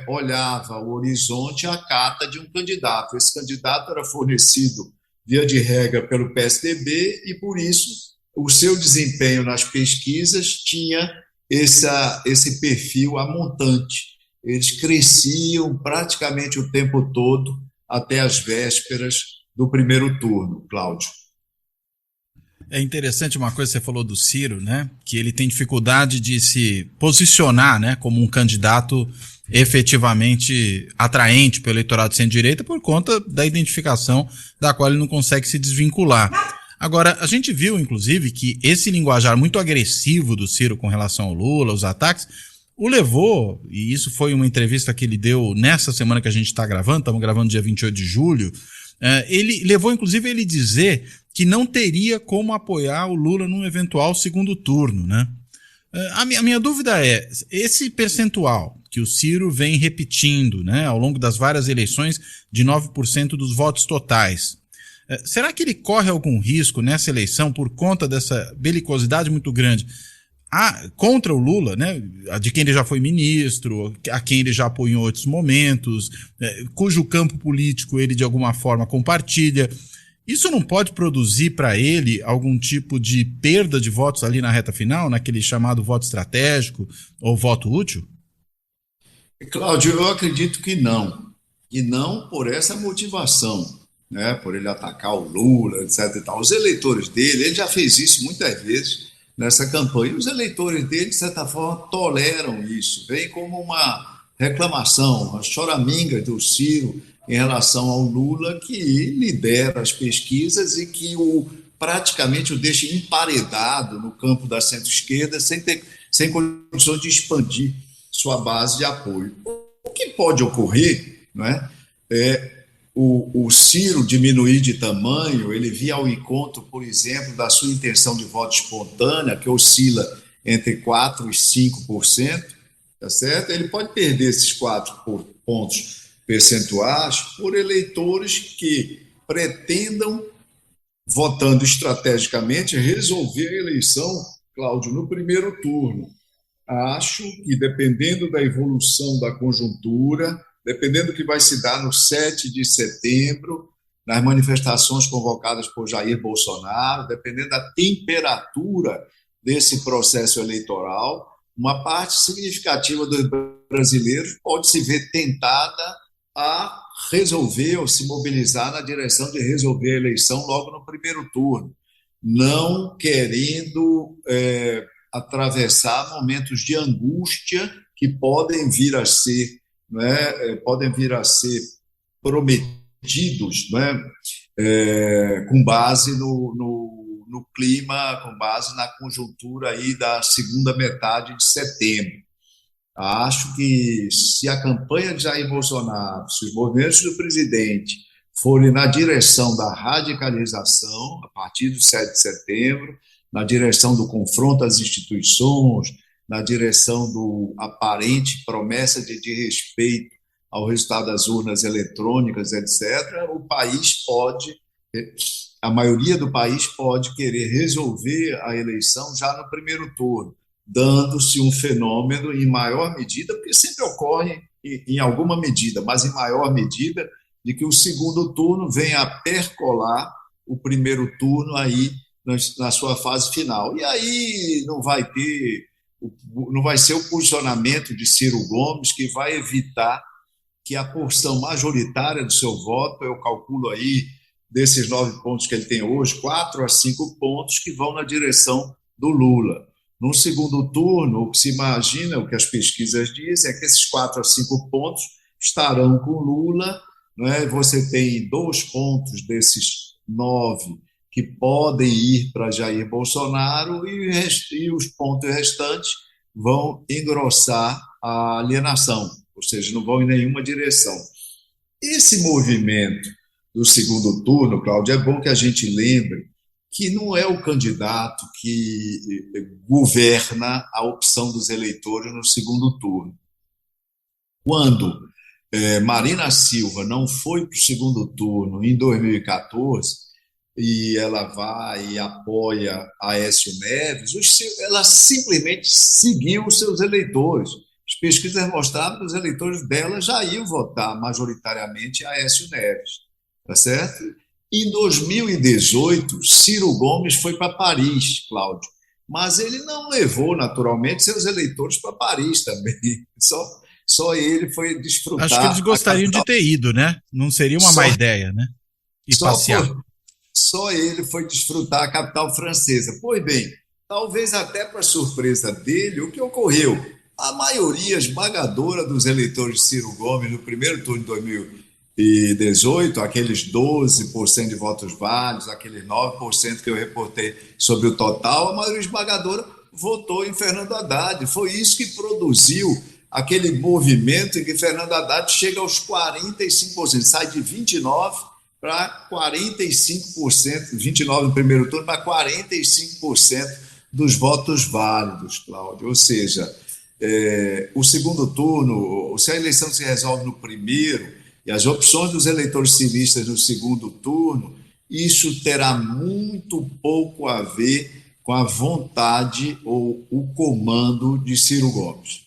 olhava o horizonte à cata de um candidato. Esse candidato era fornecido, via de regra, pelo PSDB e, por isso, o seu desempenho nas pesquisas tinha esse perfil amontante. Eles cresciam praticamente o tempo todo até as vésperas do primeiro turno, Cláudio. É interessante uma coisa que você falou do Ciro, né? Que ele tem dificuldade de se posicionar, né, como um candidato efetivamente atraente para o eleitorado de centro-direita por conta da identificação da qual ele não consegue se desvincular. Agora, a gente viu, inclusive, que esse linguajar muito agressivo do Ciro com relação ao Lula, os ataques, o levou, e isso foi uma entrevista que ele deu nessa semana que a gente está gravando, estamos gravando dia 28 de julho, ele levou, inclusive, ele dizer que não teria como apoiar o Lula num eventual segundo turno, né? A minha dúvida é, esse percentual que o Ciro vem repetindo, né, ao longo das várias eleições, de 9% dos votos totais, será que ele corre algum risco nessa eleição por conta dessa belicosidade muito grande contra o Lula, né, de quem ele já foi ministro, a quem ele já apoiou em outros momentos, cujo campo político ele de alguma forma compartilha? Isso não pode produzir para ele algum tipo de perda de votos ali na reta final, naquele chamado voto estratégico ou voto útil? Cláudio, eu acredito que não. E não por essa motivação, né? Por ele atacar o Lula, etc. e tal. Os eleitores dele, ele já fez isso muitas vezes nessa campanha. Os eleitores dele, de certa forma, toleram isso. Vem como uma reclamação, uma choraminga do Ciro em relação ao Lula, que lidera as pesquisas e que praticamente o deixa emparedado no campo da centro-esquerda, sem condições de expandir sua base de apoio. O que pode ocorrer, não é o Ciro diminuir de tamanho, ele vir ao encontro, por exemplo, da sua intenção de voto espontânea, que oscila entre 4% e 5%, tá certo? Ele pode perder esses 4 pontos percentuais por eleitores que pretendam, votando estrategicamente, resolver a eleição, Cláudio, no primeiro turno. Acho que, dependendo da evolução da conjuntura, dependendo do que vai se dar no 7 de setembro, nas manifestações convocadas por Jair Bolsonaro, dependendo da temperatura desse processo eleitoral, uma parte significativa dos brasileiros pode se ver tentada a resolver ou se mobilizar na direção de resolver a eleição logo no primeiro turno, não querendo atravessar momentos de angústia que podem vir a ser, prometidos, com base no clima, com base na conjuntura aí da segunda metade de setembro. Acho que se a campanha de Jair Bolsonaro, se os movimentos do presidente forem na direção da radicalização, a partir do 7 de setembro, na direção do confronto às instituições, na direção do aparente promessa de respeito ao resultado das urnas eletrônicas, etc., o país pode, a maioria do país pode querer resolver a eleição já no primeiro turno, dando-se um fenômeno em maior medida, porque sempre ocorre em alguma medida, mas em maior medida, de que o segundo turno venha a percolar o primeiro turno aí na sua fase final. E aí não vai ser o posicionamento de Ciro Gomes que vai evitar que a porção majoritária do seu voto, eu calculo aí, desses 9 pontos que ele tem hoje, 4 a 5 pontos que vão na direção do Lula. No segundo turno, o que se imagina, o que as pesquisas dizem, é que esses 4 a 5 pontos estarão com Lula, né? Você tem 2 pontos desses 9 que podem ir para Jair Bolsonaro e os pontos restantes vão engrossar a alienação, ou seja, não vão em nenhuma direção. Esse movimento do segundo turno, Cláudio, é bom que a gente lembre que não é o candidato que governa a opção dos eleitores no segundo turno. Quando Marina Silva não foi para o segundo turno em 2014, e ela vai e apoia Aécio Neves, ela simplesmente seguiu os seus eleitores. As pesquisas mostravam que os eleitores dela já iam votar majoritariamente Aécio Neves, tá certo? Em 2018, Ciro Gomes foi para Paris, Cláudio, mas ele não levou naturalmente seus eleitores para Paris também. Só ele foi desfrutar. Acho que eles gostariam de ter ido, né? Não seria uma má ideia, né? E passear. Só ele foi desfrutar a capital francesa. Pois bem, talvez até para surpresa dele, o que ocorreu? A maioria esmagadora dos eleitores de Ciro Gomes no primeiro turno de 2018, aqueles 12% de votos válidos, aqueles 9% que eu reportei sobre o total, a maioria esmagadora votou em Fernando Haddad. Foi isso que produziu aquele movimento em que Fernando Haddad chega aos 45%, sai de 29% para 45%, 29% no primeiro turno, para 45% dos votos válidos, Cláudio. Ou seja, o segundo turno, se a eleição se resolve no primeiro, e as opções dos eleitores civistas no segundo turno, isso terá muito pouco a ver com a vontade ou o comando de Ciro Gomes.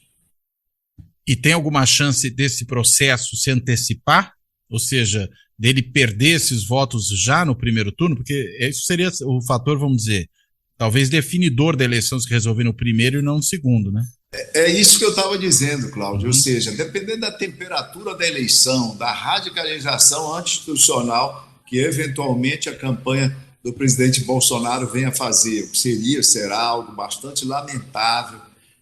E tem alguma chance desse processo se antecipar? Ou seja, dele perder esses votos já no primeiro turno? Porque isso seria o fator, vamos dizer, talvez definidor da eleição se resolver no primeiro e não no segundo, né? É isso que eu estava dizendo, Cláudio. Ou seja, dependendo da temperatura da eleição, da radicalização anti-institucional que eventualmente a campanha do presidente Bolsonaro venha fazer, o que será algo bastante lamentável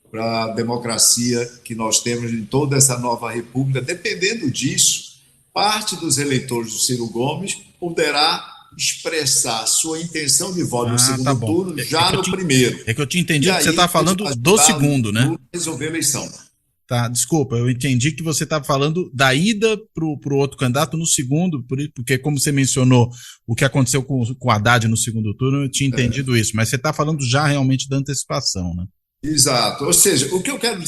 para a democracia que nós temos em toda essa nova república. Dependendo disso, parte dos eleitores do Ciro Gomes poderá expressar sua intenção de voto no segundo turno já no primeiro. É que eu tinha entendido que você está falando do segundo, né? Resolver a eleição. Tá, desculpa, eu entendi que você estava falando da ida para o outro candidato no segundo, porque como você mencionou o que aconteceu com o Haddad no segundo turno, eu tinha entendido isso, mas você está falando já realmente da antecipação, né? Exato, ou seja, o que eu quis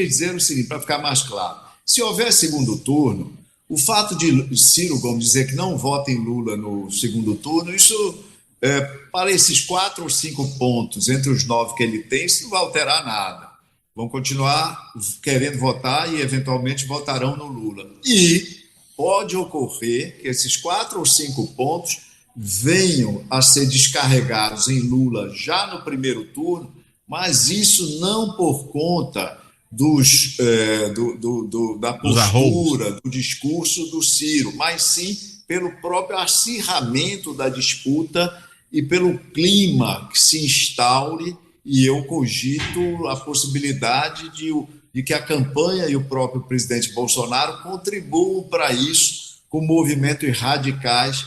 dizer é o seguinte, para ficar mais claro, se houver segundo turno, o fato de Ciro Gomes dizer que não vota em Lula no segundo turno, isso, para esses 4 ou 5 pontos entre os 9 que ele tem, isso não vai alterar nada. Vão continuar querendo votar e, eventualmente, votarão no Lula. E pode ocorrer que esses 4 ou 5 pontos venham a ser descarregados em Lula já no primeiro turno, mas isso não por conta da postura, do discurso do Ciro, mas sim pelo próprio acirramento da disputa e pelo clima que se instaure, e eu cogito a possibilidade de que a campanha e o próprio presidente Bolsonaro contribuam para isso com movimentos radicais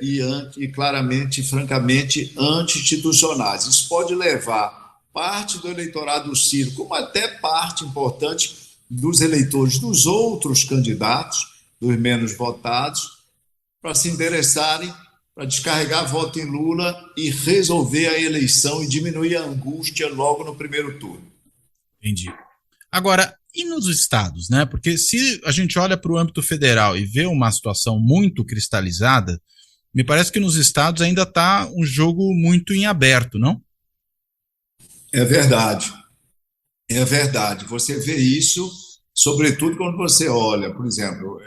e claramente, francamente, anti-institucionais. Isso pode levar parte do eleitorado do Ciro, como até parte importante dos eleitores dos outros candidatos, dos menos votados, para se endereçarem, para descarregar voto em Lula e resolver a eleição e diminuir a angústia logo no primeiro turno. Entendi. Agora, E nos estados, né? Porque se a gente olha para o âmbito federal e vê uma situação muito cristalizada, me parece que nos estados ainda está um jogo muito em aberto, não? É verdade, é verdade. Você vê isso, sobretudo quando você olha, por exemplo,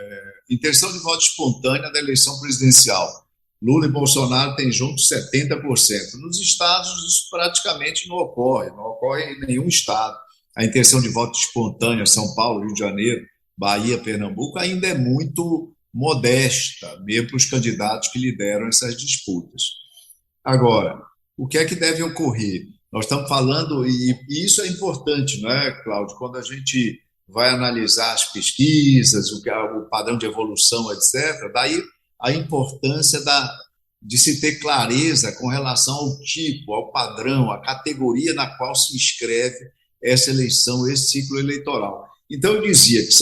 intenção de voto espontânea da eleição presidencial. Lula e Bolsonaro têm juntos 70%. Nos estados, isso praticamente não ocorre em nenhum estado. A intenção de voto espontânea, São Paulo, Rio de Janeiro, Bahia, Pernambuco, ainda é muito modesta, mesmo para os candidatos que lideram essas disputas. Agora, o que é que deve ocorrer? Nós estamos falando, e isso é importante, não é, Cláudio? Quando a gente vai analisar as pesquisas, o padrão de evolução, etc., daí a importância de se ter clareza com relação ao tipo, ao padrão, à categoria na qual se inscreve essa eleição, esse ciclo eleitoral. Então, eu dizia que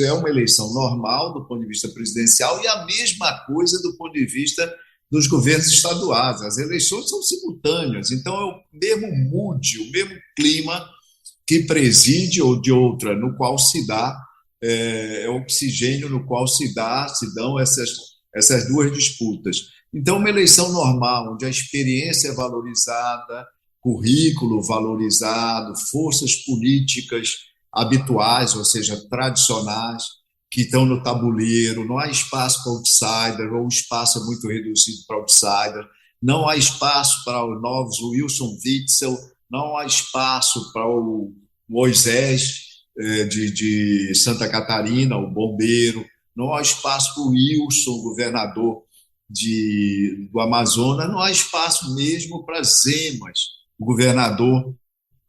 é uma eleição normal do ponto de vista presidencial e a mesma coisa do ponto de vista dos governos estaduais. As eleições são simultâneas, então é o mesmo mood, o mesmo clima que preside ou de outra, no qual se dá, é o oxigênio no qual se dão essas duas disputas. Então, uma eleição normal, onde a experiência é valorizada, currículo valorizado, forças políticas habituais, ou seja, tradicionais, que estão no tabuleiro, não há espaço para outsider, ou o espaço é muito reduzido para outsider, não há espaço para os novos Wilson Witzel, não há espaço para o Moisés de Santa Catarina, o bombeiro, não há espaço para o Wilson, governador do Amazonas, não há espaço mesmo para Zemas, o governador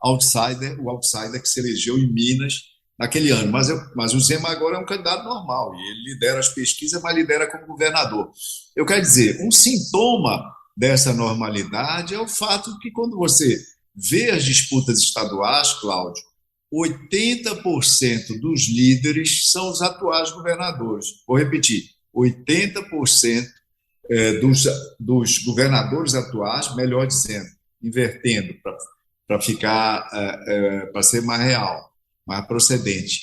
outsider, o outsider que se elegeu em Minas naquele ano. Mas o Zema agora é um candidato normal, e ele lidera as pesquisas, mas lidera como governador. Eu quero dizer, um sintoma dessa normalidade é o fato de que quando você vê as disputas estaduais, Cláudio, 80% dos líderes são os atuais governadores. Vou repetir, 80% dos governadores atuais, melhor dizendo, invertendo para ser mais real, mais procedente.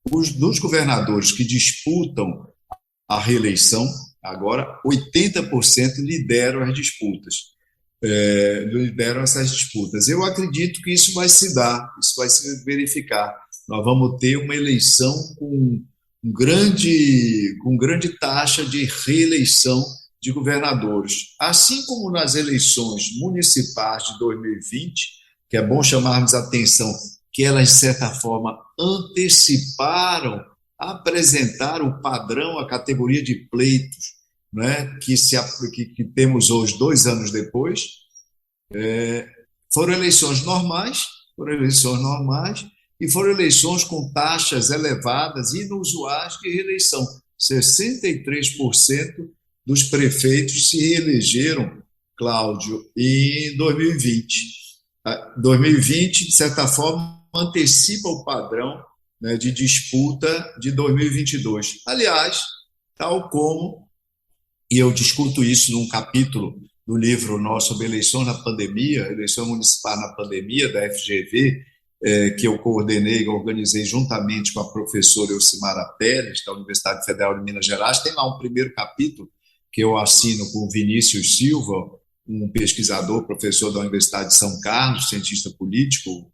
Dos governadores que disputam a reeleição, agora 80% lideram as disputas, lideram essas disputas. Eu acredito que isso vai se dar, isso vai se verificar. Nós vamos ter uma eleição com grande taxa de reeleição de governadores. Assim como nas eleições municipais de 2020, que é bom chamarmos a atenção que elas, de certa forma, apresentaram o padrão, a categoria de pleitos, né, que temos hoje, 2 anos depois. Foram eleições normais, e foram eleições com taxas elevadas, inusuais de reeleição. 63% dos prefeitos se reelegeram, Cláudio, em 2020. 2020, de certa forma, antecipa o padrão, né, de disputa de 2022. Aliás, tal como, e eu discuto isso num capítulo do livro nosso sobre eleição na pandemia, eleição municipal na pandemia, da FGV, que eu coordenei e organizei juntamente com a professora Elcimara Pérez, da Universidade Federal de Minas Gerais. Tem lá um primeiro capítulo que eu assino com o Vinícius Silva, um pesquisador, professor da Universidade de São Carlos, cientista político.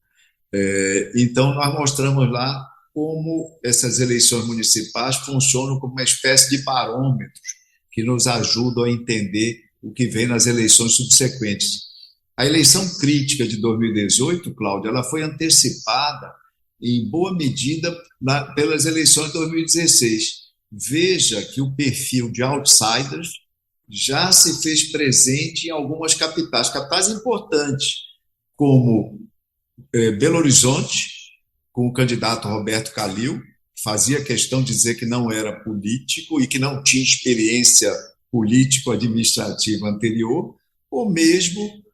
Então, nós mostramos lá como essas eleições municipais funcionam como uma espécie de parâmetros que nos ajudam a entender o que vem nas eleições subsequentes. A eleição crítica de 2018, Cláudio, ela foi antecipada em boa medida pelas eleições de 2016. Veja que o perfil de outsiders já se fez presente em algumas capitais importantes, como Belo Horizonte, com o candidato Roberto Calil, que fazia questão de dizer que não era político e que não tinha experiência político-administrativa anterior, ou mesmo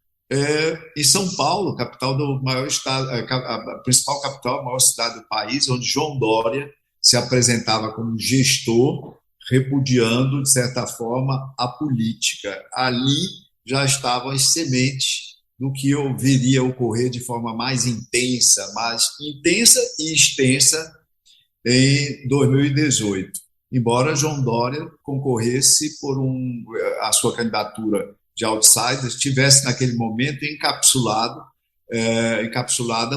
em São Paulo, capital do maior estado, a principal capital, a maior cidade do país, onde João Dória se apresentava como gestor, repudiando, de certa forma, a política. Ali já estavam as sementes do que eu viria a ocorrer de forma mais intensa e extensa em 2018. Embora João Dória concorresse por a sua candidatura de outsider, estivesse naquele momento encapsulada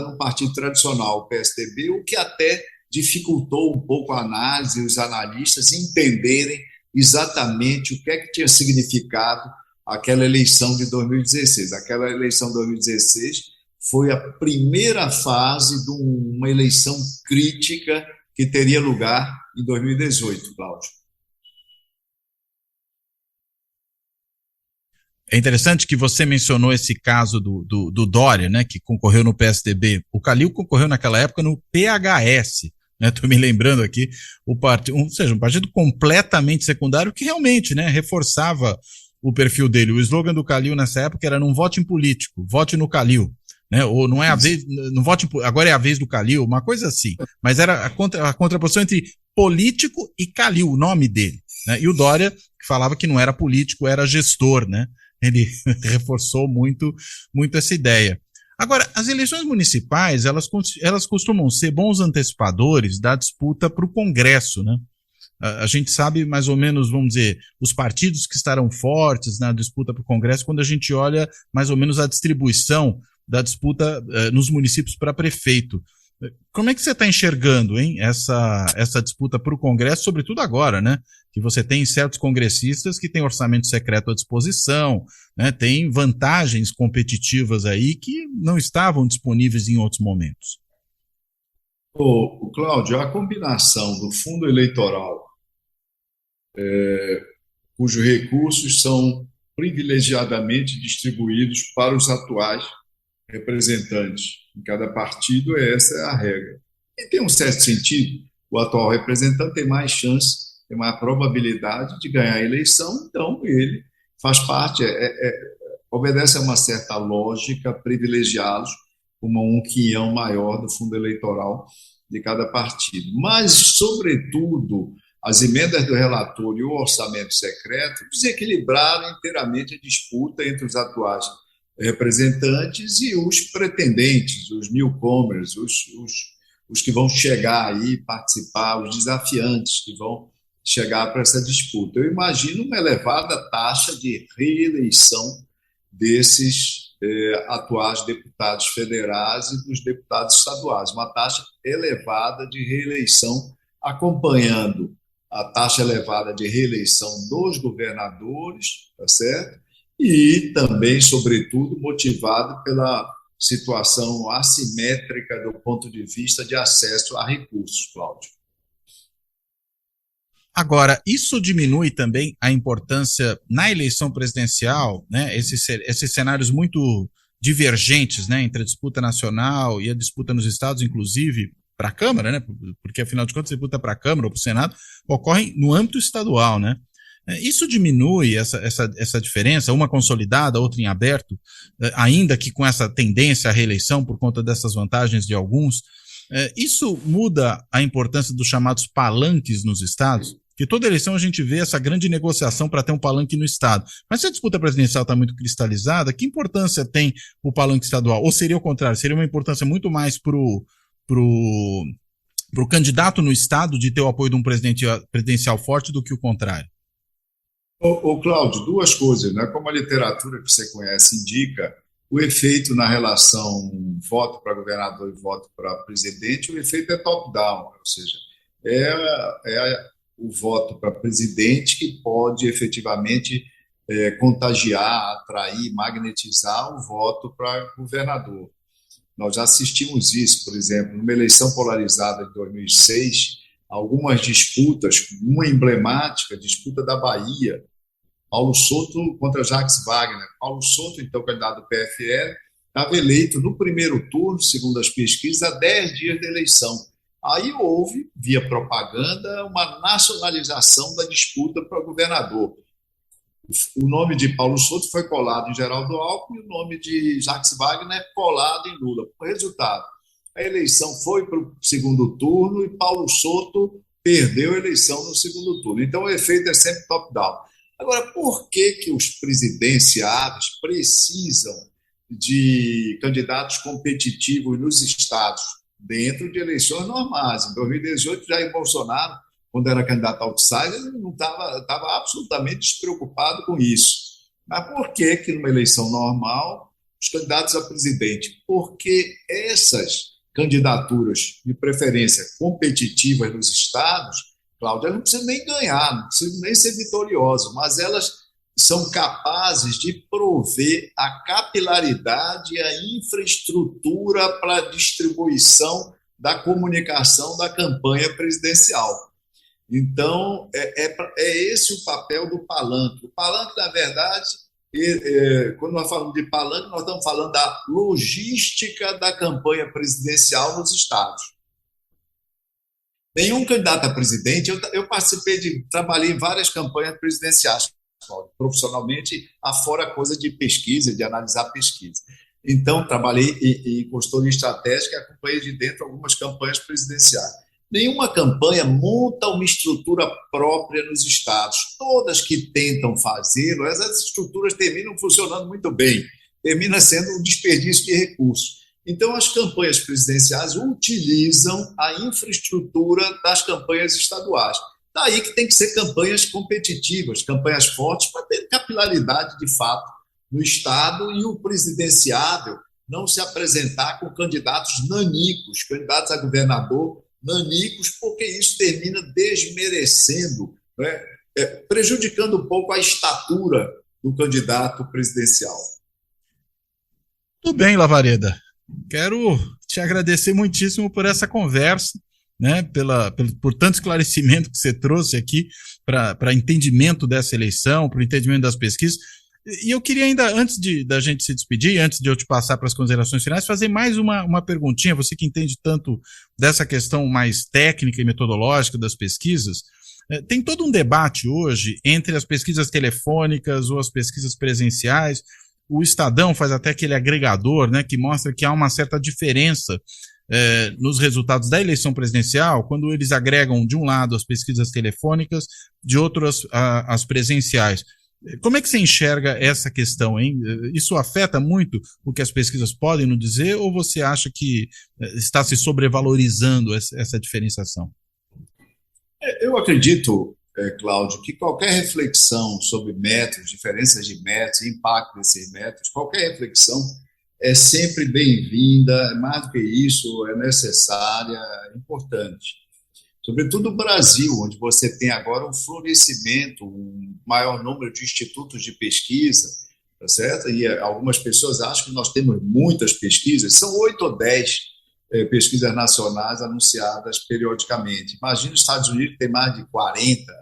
no partido tradicional, o PSDB, o que até dificultou um pouco a análise e os analistas entenderem exatamente o que é que tinha significado aquela eleição de 2016. Aquela eleição de 2016 foi a primeira fase de uma eleição crítica que teria lugar em 2018, Cláudio. É interessante que você mencionou esse caso do Dória, né, que concorreu no PSDB. O Calil concorreu naquela época no PHS, né? Estou me lembrando aqui, ou seja, um partido completamente secundário que realmente, né, reforçava o perfil dele. O slogan do Calil nessa época era: não vote em político, vote no Calil. Né? Ou não é a vez, não vote, agora é a vez do Calil, uma coisa assim. Mas era a contraposição entre político e Calil, o nome dele. Né? E o Dória, que falava que não era político, era gestor, né? Ele reforçou muito essa ideia. Agora, as eleições municipais, elas costumam ser bons antecipadores da disputa para o Congresso, né? A gente sabe mais ou menos, vamos dizer, os partidos que estarão fortes na disputa para o Congresso quando a gente olha mais ou menos a distribuição da disputa nos municípios para prefeito. Como é que você está enxergando, hein, essa disputa para o Congresso, sobretudo agora, né? Que você tem certos congressistas que têm orçamento secreto à disposição, né? Tem vantagens competitivas aí que não estavam disponíveis em outros momentos. O Cláudio, a combinação do fundo eleitoral, cujos recursos são privilegiadamente distribuídos para os atuais representantes em cada partido, essa é a regra. E tem um certo sentido, o atual representante tem mais chance, tem mais probabilidade de ganhar a eleição, então ele faz parte, obedece a uma certa lógica, privilegiá-los como um quinhão maior do fundo eleitoral de cada partido. Mas, sobretudo, as emendas do relator e o orçamento secreto desequilibraram inteiramente a disputa entre os atuais representantes e os pretendentes, os newcomers, os que vão chegar aí, participar, os desafiantes que vão chegar para essa disputa. Eu imagino uma elevada taxa de reeleição desses atuais deputados federais e dos deputados estaduais, uma taxa elevada de reeleição, acompanhando a taxa elevada de reeleição dos governadores, tá certo? E também, sobretudo, motivado pela situação assimétrica do ponto de vista de acesso a recursos, Cláudio. Agora, isso diminui também a importância na eleição presidencial, né? Esses cenários muito divergentes, né, entre a disputa nacional e a disputa nos estados, inclusive para a Câmara, né? Porque, afinal de contas, a disputa para a Câmara ou para o Senado ocorre no âmbito estadual, né? Isso diminui essa diferença, uma consolidada, outra em aberto, ainda que com essa tendência à reeleição por conta dessas vantagens de alguns. Isso muda a importância dos chamados palanques nos estados? Que toda eleição a gente vê essa grande negociação para ter um palanque no estado. Mas se a disputa presidencial está muito cristalizada, que importância tem o palanque estadual? Ou seria o contrário? Seria uma importância muito mais para o candidato no estado de ter o apoio de um presidente presidencial forte do que o contrário? Cláudio, duas coisas, né? Como a literatura que você conhece indica, o efeito na relação voto para governador e voto para presidente, o efeito é top-down, ou seja, o voto para presidente que pode efetivamente contagiar, atrair, magnetizar o voto para governador. Nós já assistimos isso, por exemplo, numa eleição polarizada de 2006, algumas disputas, uma emblemática, disputa da Bahia, Paulo Souto contra Jacques Wagner. Paulo Souto, então candidato do PFL, estava eleito no primeiro turno, segundo as pesquisas, a 10 dias da eleição. Aí houve, via propaganda, uma nacionalização da disputa para governador. O nome de Paulo Souto foi colado em Geraldo Alckmin e o nome de Jacques Wagner colado em Lula. O resultado, a eleição foi para o segundo turno e Paulo Souto perdeu a eleição no segundo turno. Então o efeito é sempre top-down. Agora, por que os presidenciáveis precisam de candidatos competitivos nos estados, dentro de eleições normais. Em 2018, Jair Bolsonaro, quando era candidato outsider, não estava absolutamente despreocupado com isso. Mas por que numa eleição normal, os candidatos a presidente? Porque essas candidaturas, de preferência competitivas nos estados, Cláudia, não precisam nem ganhar, não precisam nem ser vitoriosas, mas elas são capazes de prover a capilaridade e a infraestrutura para a distribuição da comunicação da campanha presidencial. Então, é esse o papel do palanque. O palanque, na verdade, quando nós falamos de palanque, nós estamos falando da logística da campanha presidencial nos estados. Nenhum candidato a presidente, eu trabalhei em várias campanhas presidenciais, profissionalmente, afora coisa de pesquisa, de analisar pesquisa. Então, trabalhei em consultoria estratégica e acompanhei de dentro algumas campanhas presidenciais. Nenhuma campanha monta uma estrutura própria nos estados. Todas que tentam fazê-lo, essas estruturas terminam funcionando muito bem, termina sendo um desperdício de recursos. Então, as campanhas presidenciais utilizam a infraestrutura das campanhas estaduais. Daí que tem que ser campanhas competitivas, campanhas fortes, para ter capilaridade, de fato, no Estado e o presidenciável não se apresentar com candidatos nanicos, candidatos a governador nanicos, porque isso termina desmerecendo, né, prejudicando um pouco a estatura do candidato presidencial. Tudo bem, Lavareda. Quero te agradecer muitíssimo por essa conversa, né, por tanto esclarecimento que você trouxe aqui para entendimento dessa eleição, para o entendimento das pesquisas. E eu queria ainda, antes da gente se despedir, antes de eu te passar para as considerações finais, fazer mais uma perguntinha, você que entende tanto dessa questão mais técnica e metodológica das pesquisas. Tem todo um debate hoje entre as pesquisas telefônicas ou as pesquisas presenciais. O Estadão faz até aquele agregador, né, que mostra que há uma certa diferença nos resultados da eleição presidencial, quando eles agregam de um lado as pesquisas telefônicas, de outro as presenciais. Como é que você enxerga essa questão, hein? Isso afeta muito o que as pesquisas podem nos dizer, ou você acha que está se sobrevalorizando essa diferenciação? Eu acredito, Cláudio, que qualquer reflexão sobre métodos, diferenças de métodos, impacto desses métodos, qualquer reflexão é sempre bem-vinda, mais do que isso, é necessária, é importante. Sobretudo no Brasil, onde você tem agora um florescimento, um maior número de institutos de pesquisa, tá certo? E algumas pessoas acham que nós temos muitas pesquisas, são 8 ou 10 pesquisas nacionais anunciadas periodicamente. Imagina os Estados Unidos, tem mais de 40,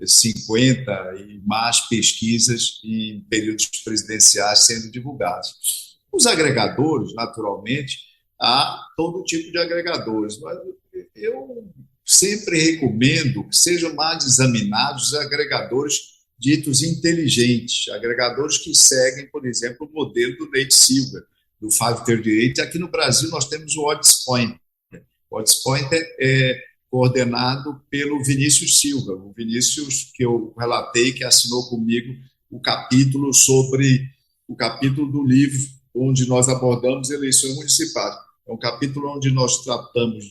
50 e mais pesquisas em períodos presidenciais sendo divulgadas. Os agregadores, naturalmente, há todo tipo de agregadores, mas eu sempre recomendo que sejam mais examinados os agregadores ditos inteligentes, agregadores que seguem, por exemplo, o modelo do Nate Silver, do 538. Aqui no Brasil nós temos o OddsPoint. O OddsPoint é coordenado pelo Vinícius Silva, o Vinícius que eu relatei, que assinou comigo o capítulo do livro onde nós abordamos eleições municipais. É um capítulo onde nós tratamos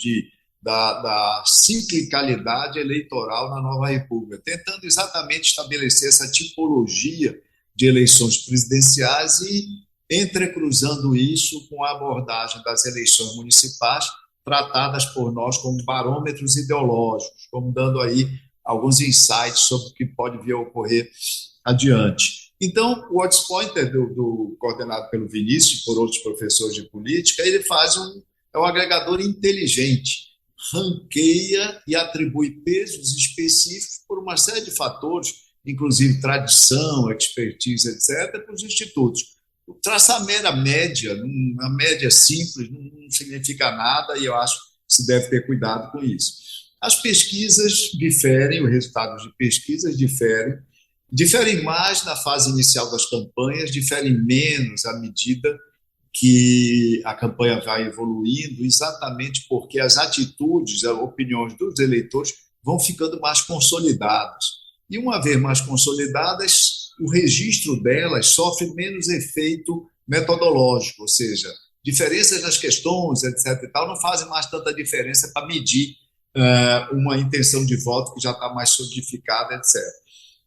da ciclicalidade eleitoral na nova república, tentando exatamente estabelecer essa tipologia de eleições presidenciais e entrecruzando isso com a abordagem das eleições municipais, tratadas por nós como barômetros ideológicos, como dando aí alguns insights sobre o que pode vir a ocorrer adiante. Então, o OddsPoint coordenado pelo Vinícius e por outros professores de política, ele faz é um agregador inteligente, ranqueia e atribui pesos específicos por uma série de fatores, inclusive tradição, expertise, etc., para os institutos. Traçar a média, uma média simples, não significa nada e eu acho que se deve ter cuidado com isso. As pesquisas diferem, os resultados de pesquisas diferem mais na fase inicial das campanhas, diferem menos à medida que a campanha vai evoluindo, exatamente porque as atitudes, as opiniões dos eleitores vão ficando mais consolidadas. E uma vez mais consolidadas, o registro delas sofre menos efeito metodológico, ou seja, diferenças nas questões, etc. e tal, não fazem mais tanta diferença para medir uma intenção de voto que já está mais solidificada, etc.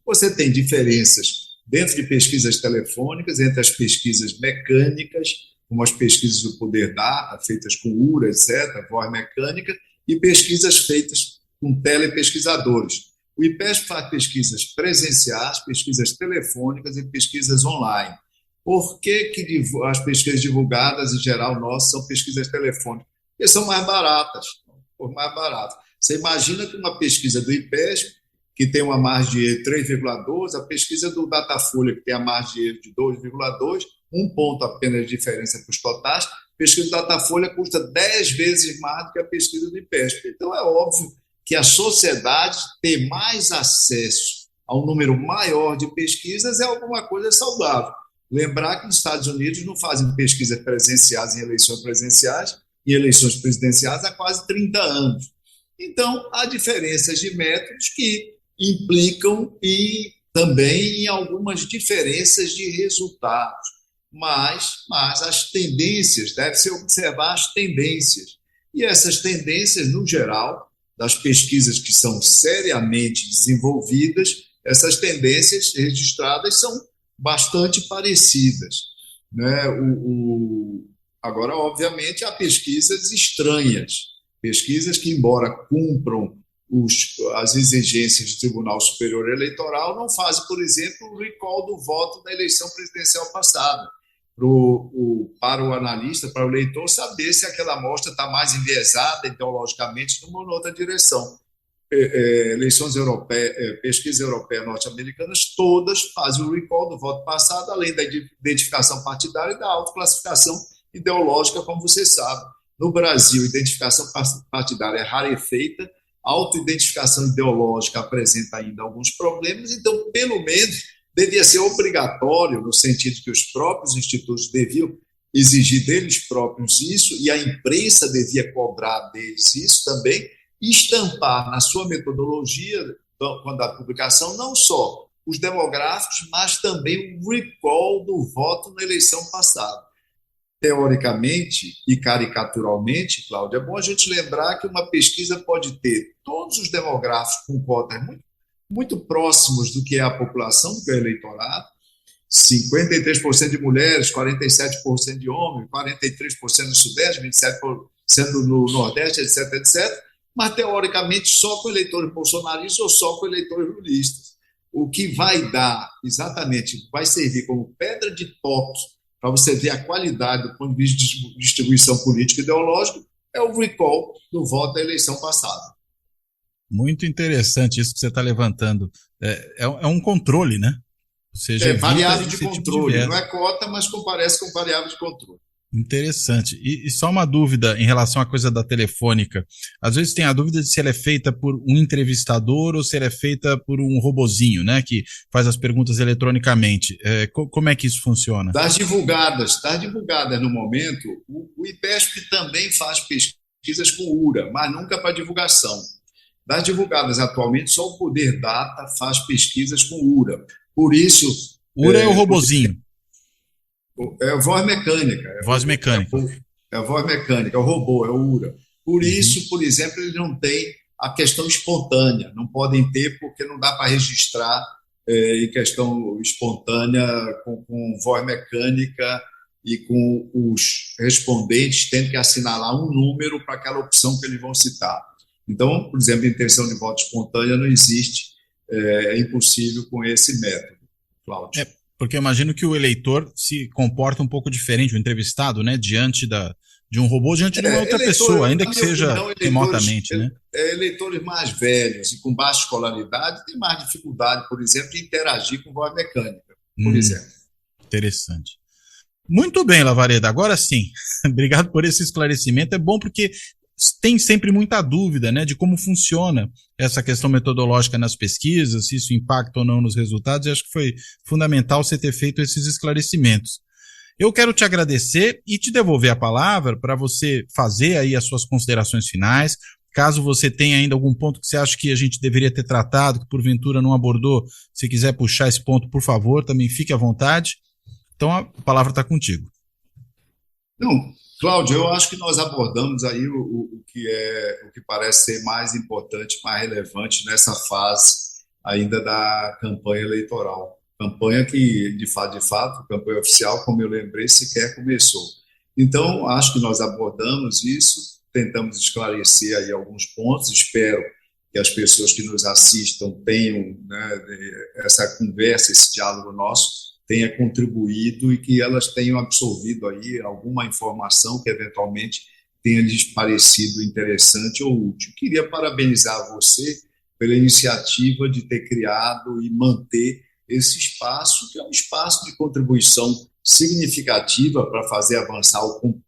Você tem diferenças dentro de pesquisas telefônicas, entre as pesquisas mecânicas, como as pesquisas do Poder Data, feitas com URA, etc., voz mecânica, e pesquisas feitas com telepesquisadores. O IPESP faz pesquisas presenciais, pesquisas telefônicas e pesquisas online. Por que as pesquisas divulgadas, em geral, nossas, são pesquisas telefônicas? Porque são mais baratas. Você imagina que uma pesquisa do IPESP, que tem uma margem de erro de 3,12, a pesquisa do Datafolha, que tem a margem de erro de 2,2, um ponto apenas de diferença para os totais, a pesquisa do Datafolha custa 10 vezes mais do que a pesquisa do IPESP. Então, é óbvio que a sociedade ter mais acesso a um número maior de pesquisas é alguma coisa saudável. Lembrar que nos Estados Unidos não fazem pesquisas presenciais em eleições presenciais e eleições presidenciais há quase 30 anos. Então, há diferenças de métodos que implicam e também em algumas diferenças de resultados. Mas as tendências, deve-se observar as tendências. E essas tendências, no geral, das pesquisas que são seriamente desenvolvidas, essas tendências registradas são bastante parecidas, né? Agora, obviamente, há pesquisas estranhas, pesquisas que, embora cumpram as exigências do Tribunal Superior Eleitoral, não fazem, por exemplo, o recall do voto da eleição presidencial passada, para o analista, para o leitor, saber se aquela amostra está mais enviesada ideologicamente numa ou outra direção. Eleições europeias, pesquisas europeias norte-americanas, todas fazem o recall do voto passado, além da identificação partidária e da autoclassificação ideológica, como você sabe. No Brasil, a identificação partidária é rarefeita, a autoidentificação ideológica apresenta ainda alguns problemas, então, pelo menos, devia ser obrigatório, no sentido que os próprios institutos deviam exigir deles próprios isso, e a imprensa devia cobrar deles isso também, estampar na sua metodologia, quando a publicação, não só os demográficos, mas também o recall do voto na eleição passada. Teoricamente e caricaturalmente, Cláudia, é bom a gente lembrar que uma pesquisa pode ter todos os demográficos com cotas muito próximos do que é a população, do que é o eleitorado, 53% de mulheres, 47% de homens, 43% no Sudeste, 27% no Nordeste, etc., etc., mas, teoricamente, só com eleitores bolsonaristas ou só com eleitores lulistas. O que vai dar, exatamente, vai servir como pedra de toque para você ver a qualidade do ponto de vista de distribuição política e ideológica, é o recall do voto da eleição passada. Muito interessante isso que você está levantando. É um controle, né? Ou seja, variável de controle. Não é cota, mas comparece com variável de controle. Interessante. E só uma dúvida em relação à coisa da telefônica. Às vezes tem a dúvida de se ela é feita por um entrevistador ou se ela é feita por um robozinho, né, que faz as perguntas eletronicamente. Como é que isso funciona? Das divulgadas no momento, o IPESP também faz pesquisas com URA, mas nunca para divulgação. Das divulgadas atualmente, só o Poder Data faz pesquisas com URA. Por isso... URA é o robozinho. É a voz mecânica. É a voz mecânica, é o robô, é o URA. Por isso, por exemplo, eles não têm a questão espontânea. Não podem ter porque não dá para registrar em questão espontânea com voz mecânica e com os respondentes tendo que assinalar um número para aquela opção que eles vão citar. Então, por exemplo, a intenção de voto espontânea não existe, é impossível com esse método, Cláudio. Porque eu imagino que o eleitor se comporta um pouco diferente, o entrevistado, né, diante de um robô, diante de uma outra pessoa, ainda que seja remotamente, né? Eleitores mais velhos e com baixa escolaridade têm mais dificuldade, por exemplo, de interagir com voz mecânica, por exemplo. Interessante. Muito bem, Lavareda, agora sim, obrigado por esse esclarecimento, é bom porque tem sempre muita dúvida, né, de como funciona essa questão metodológica nas pesquisas, se isso impacta ou não nos resultados, e acho que foi fundamental você ter feito esses esclarecimentos. Eu quero te agradecer e te devolver a palavra para você fazer aí as suas considerações finais. Caso você tenha ainda algum ponto que você acha que a gente deveria ter tratado, que porventura não abordou, se quiser puxar esse ponto, por favor, também fique à vontade. Então a palavra está contigo. Não, Cláudio, eu acho que nós abordamos aí o que parece ser mais importante, mais relevante nessa fase ainda da campanha eleitoral. Campanha que, de fato, campanha oficial, como eu lembrei, sequer começou. Então, acho que nós abordamos isso, tentamos esclarecer aí alguns pontos, espero que as pessoas que nos assistam tenham, né, essa conversa, esse diálogo nosso, tenha contribuído e que elas tenham absorvido aí alguma informação que eventualmente tenha lhes parecido interessante ou útil. Queria parabenizar você pela iniciativa de ter criado e manter esse espaço, que é um espaço de contribuição significativa para fazer avançar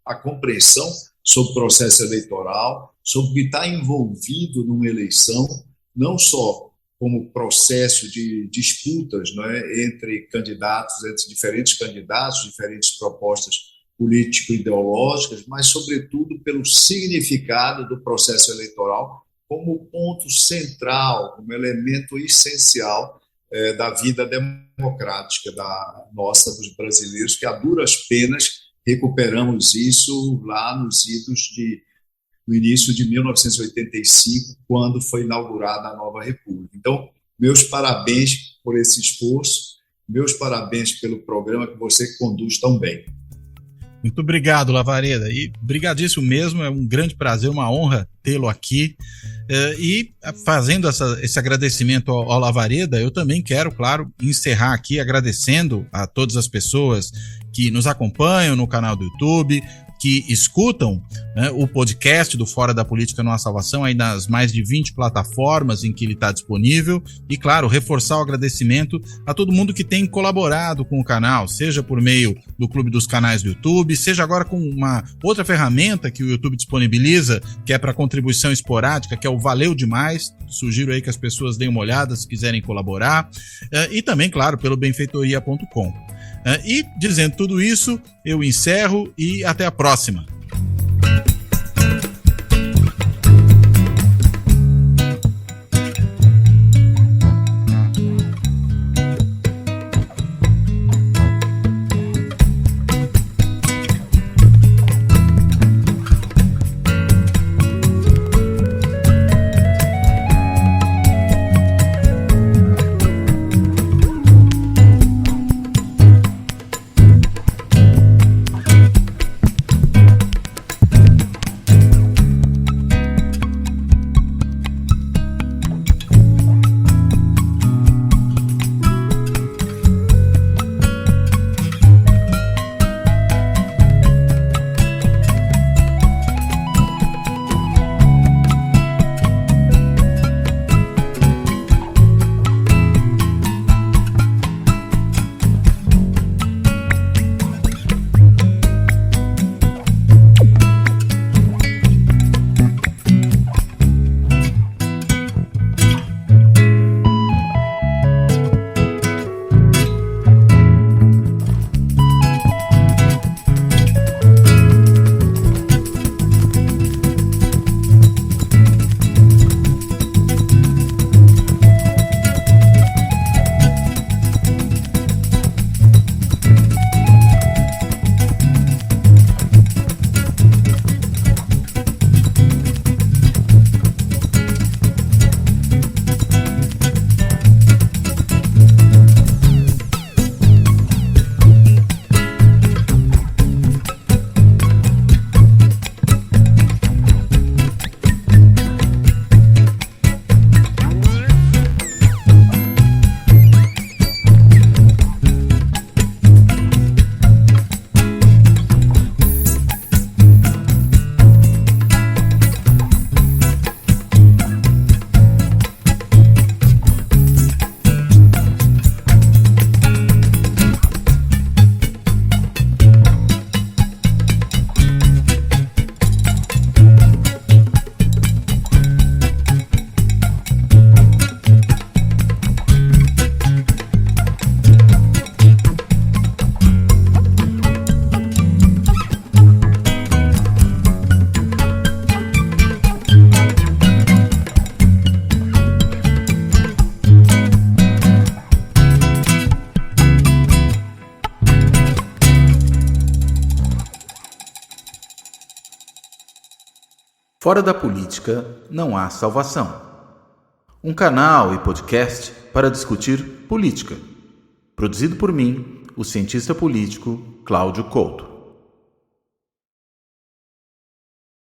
a compreensão sobre o processo eleitoral, sobre o que está envolvido numa eleição, não só como processo de disputas, não é, entre candidatos, entre diferentes candidatos, diferentes propostas político-ideológicas, mas, sobretudo, pelo significado do processo eleitoral como ponto central, como elemento essencial da vida democrática da nossa, dos brasileiros, que a duras penas recuperamos isso lá no início de 1985, quando foi inaugurada a nova República. Então, meus parabéns por esse esforço, meus parabéns pelo programa que você conduz tão bem. Muito obrigado, Lavareda, e brigadíssimo mesmo, é um grande prazer, uma honra tê-lo aqui. E fazendo esse agradecimento ao Lavareda, eu também quero, claro, encerrar aqui agradecendo a todas as pessoas que nos acompanham no canal do YouTube, que escutam, né, o podcast do Fora da Política Não Há Salvação aí nas mais de 20 plataformas em que ele está disponível, e claro, reforçar o agradecimento a todo mundo que tem colaborado com o canal, seja por meio do Clube dos Canais do YouTube, seja agora com uma outra ferramenta que o YouTube disponibiliza, que é para contribuição esporádica, que é o Valeu Demais. Sugiro aí que as pessoas deem uma olhada se quiserem colaborar, e também, claro, pelo benfeitoria.com. E dizendo tudo isso, eu encerro e até a próxima. Fora da política não há salvação. Um canal e podcast para discutir política. Produzido por mim, o cientista político Cláudio Couto.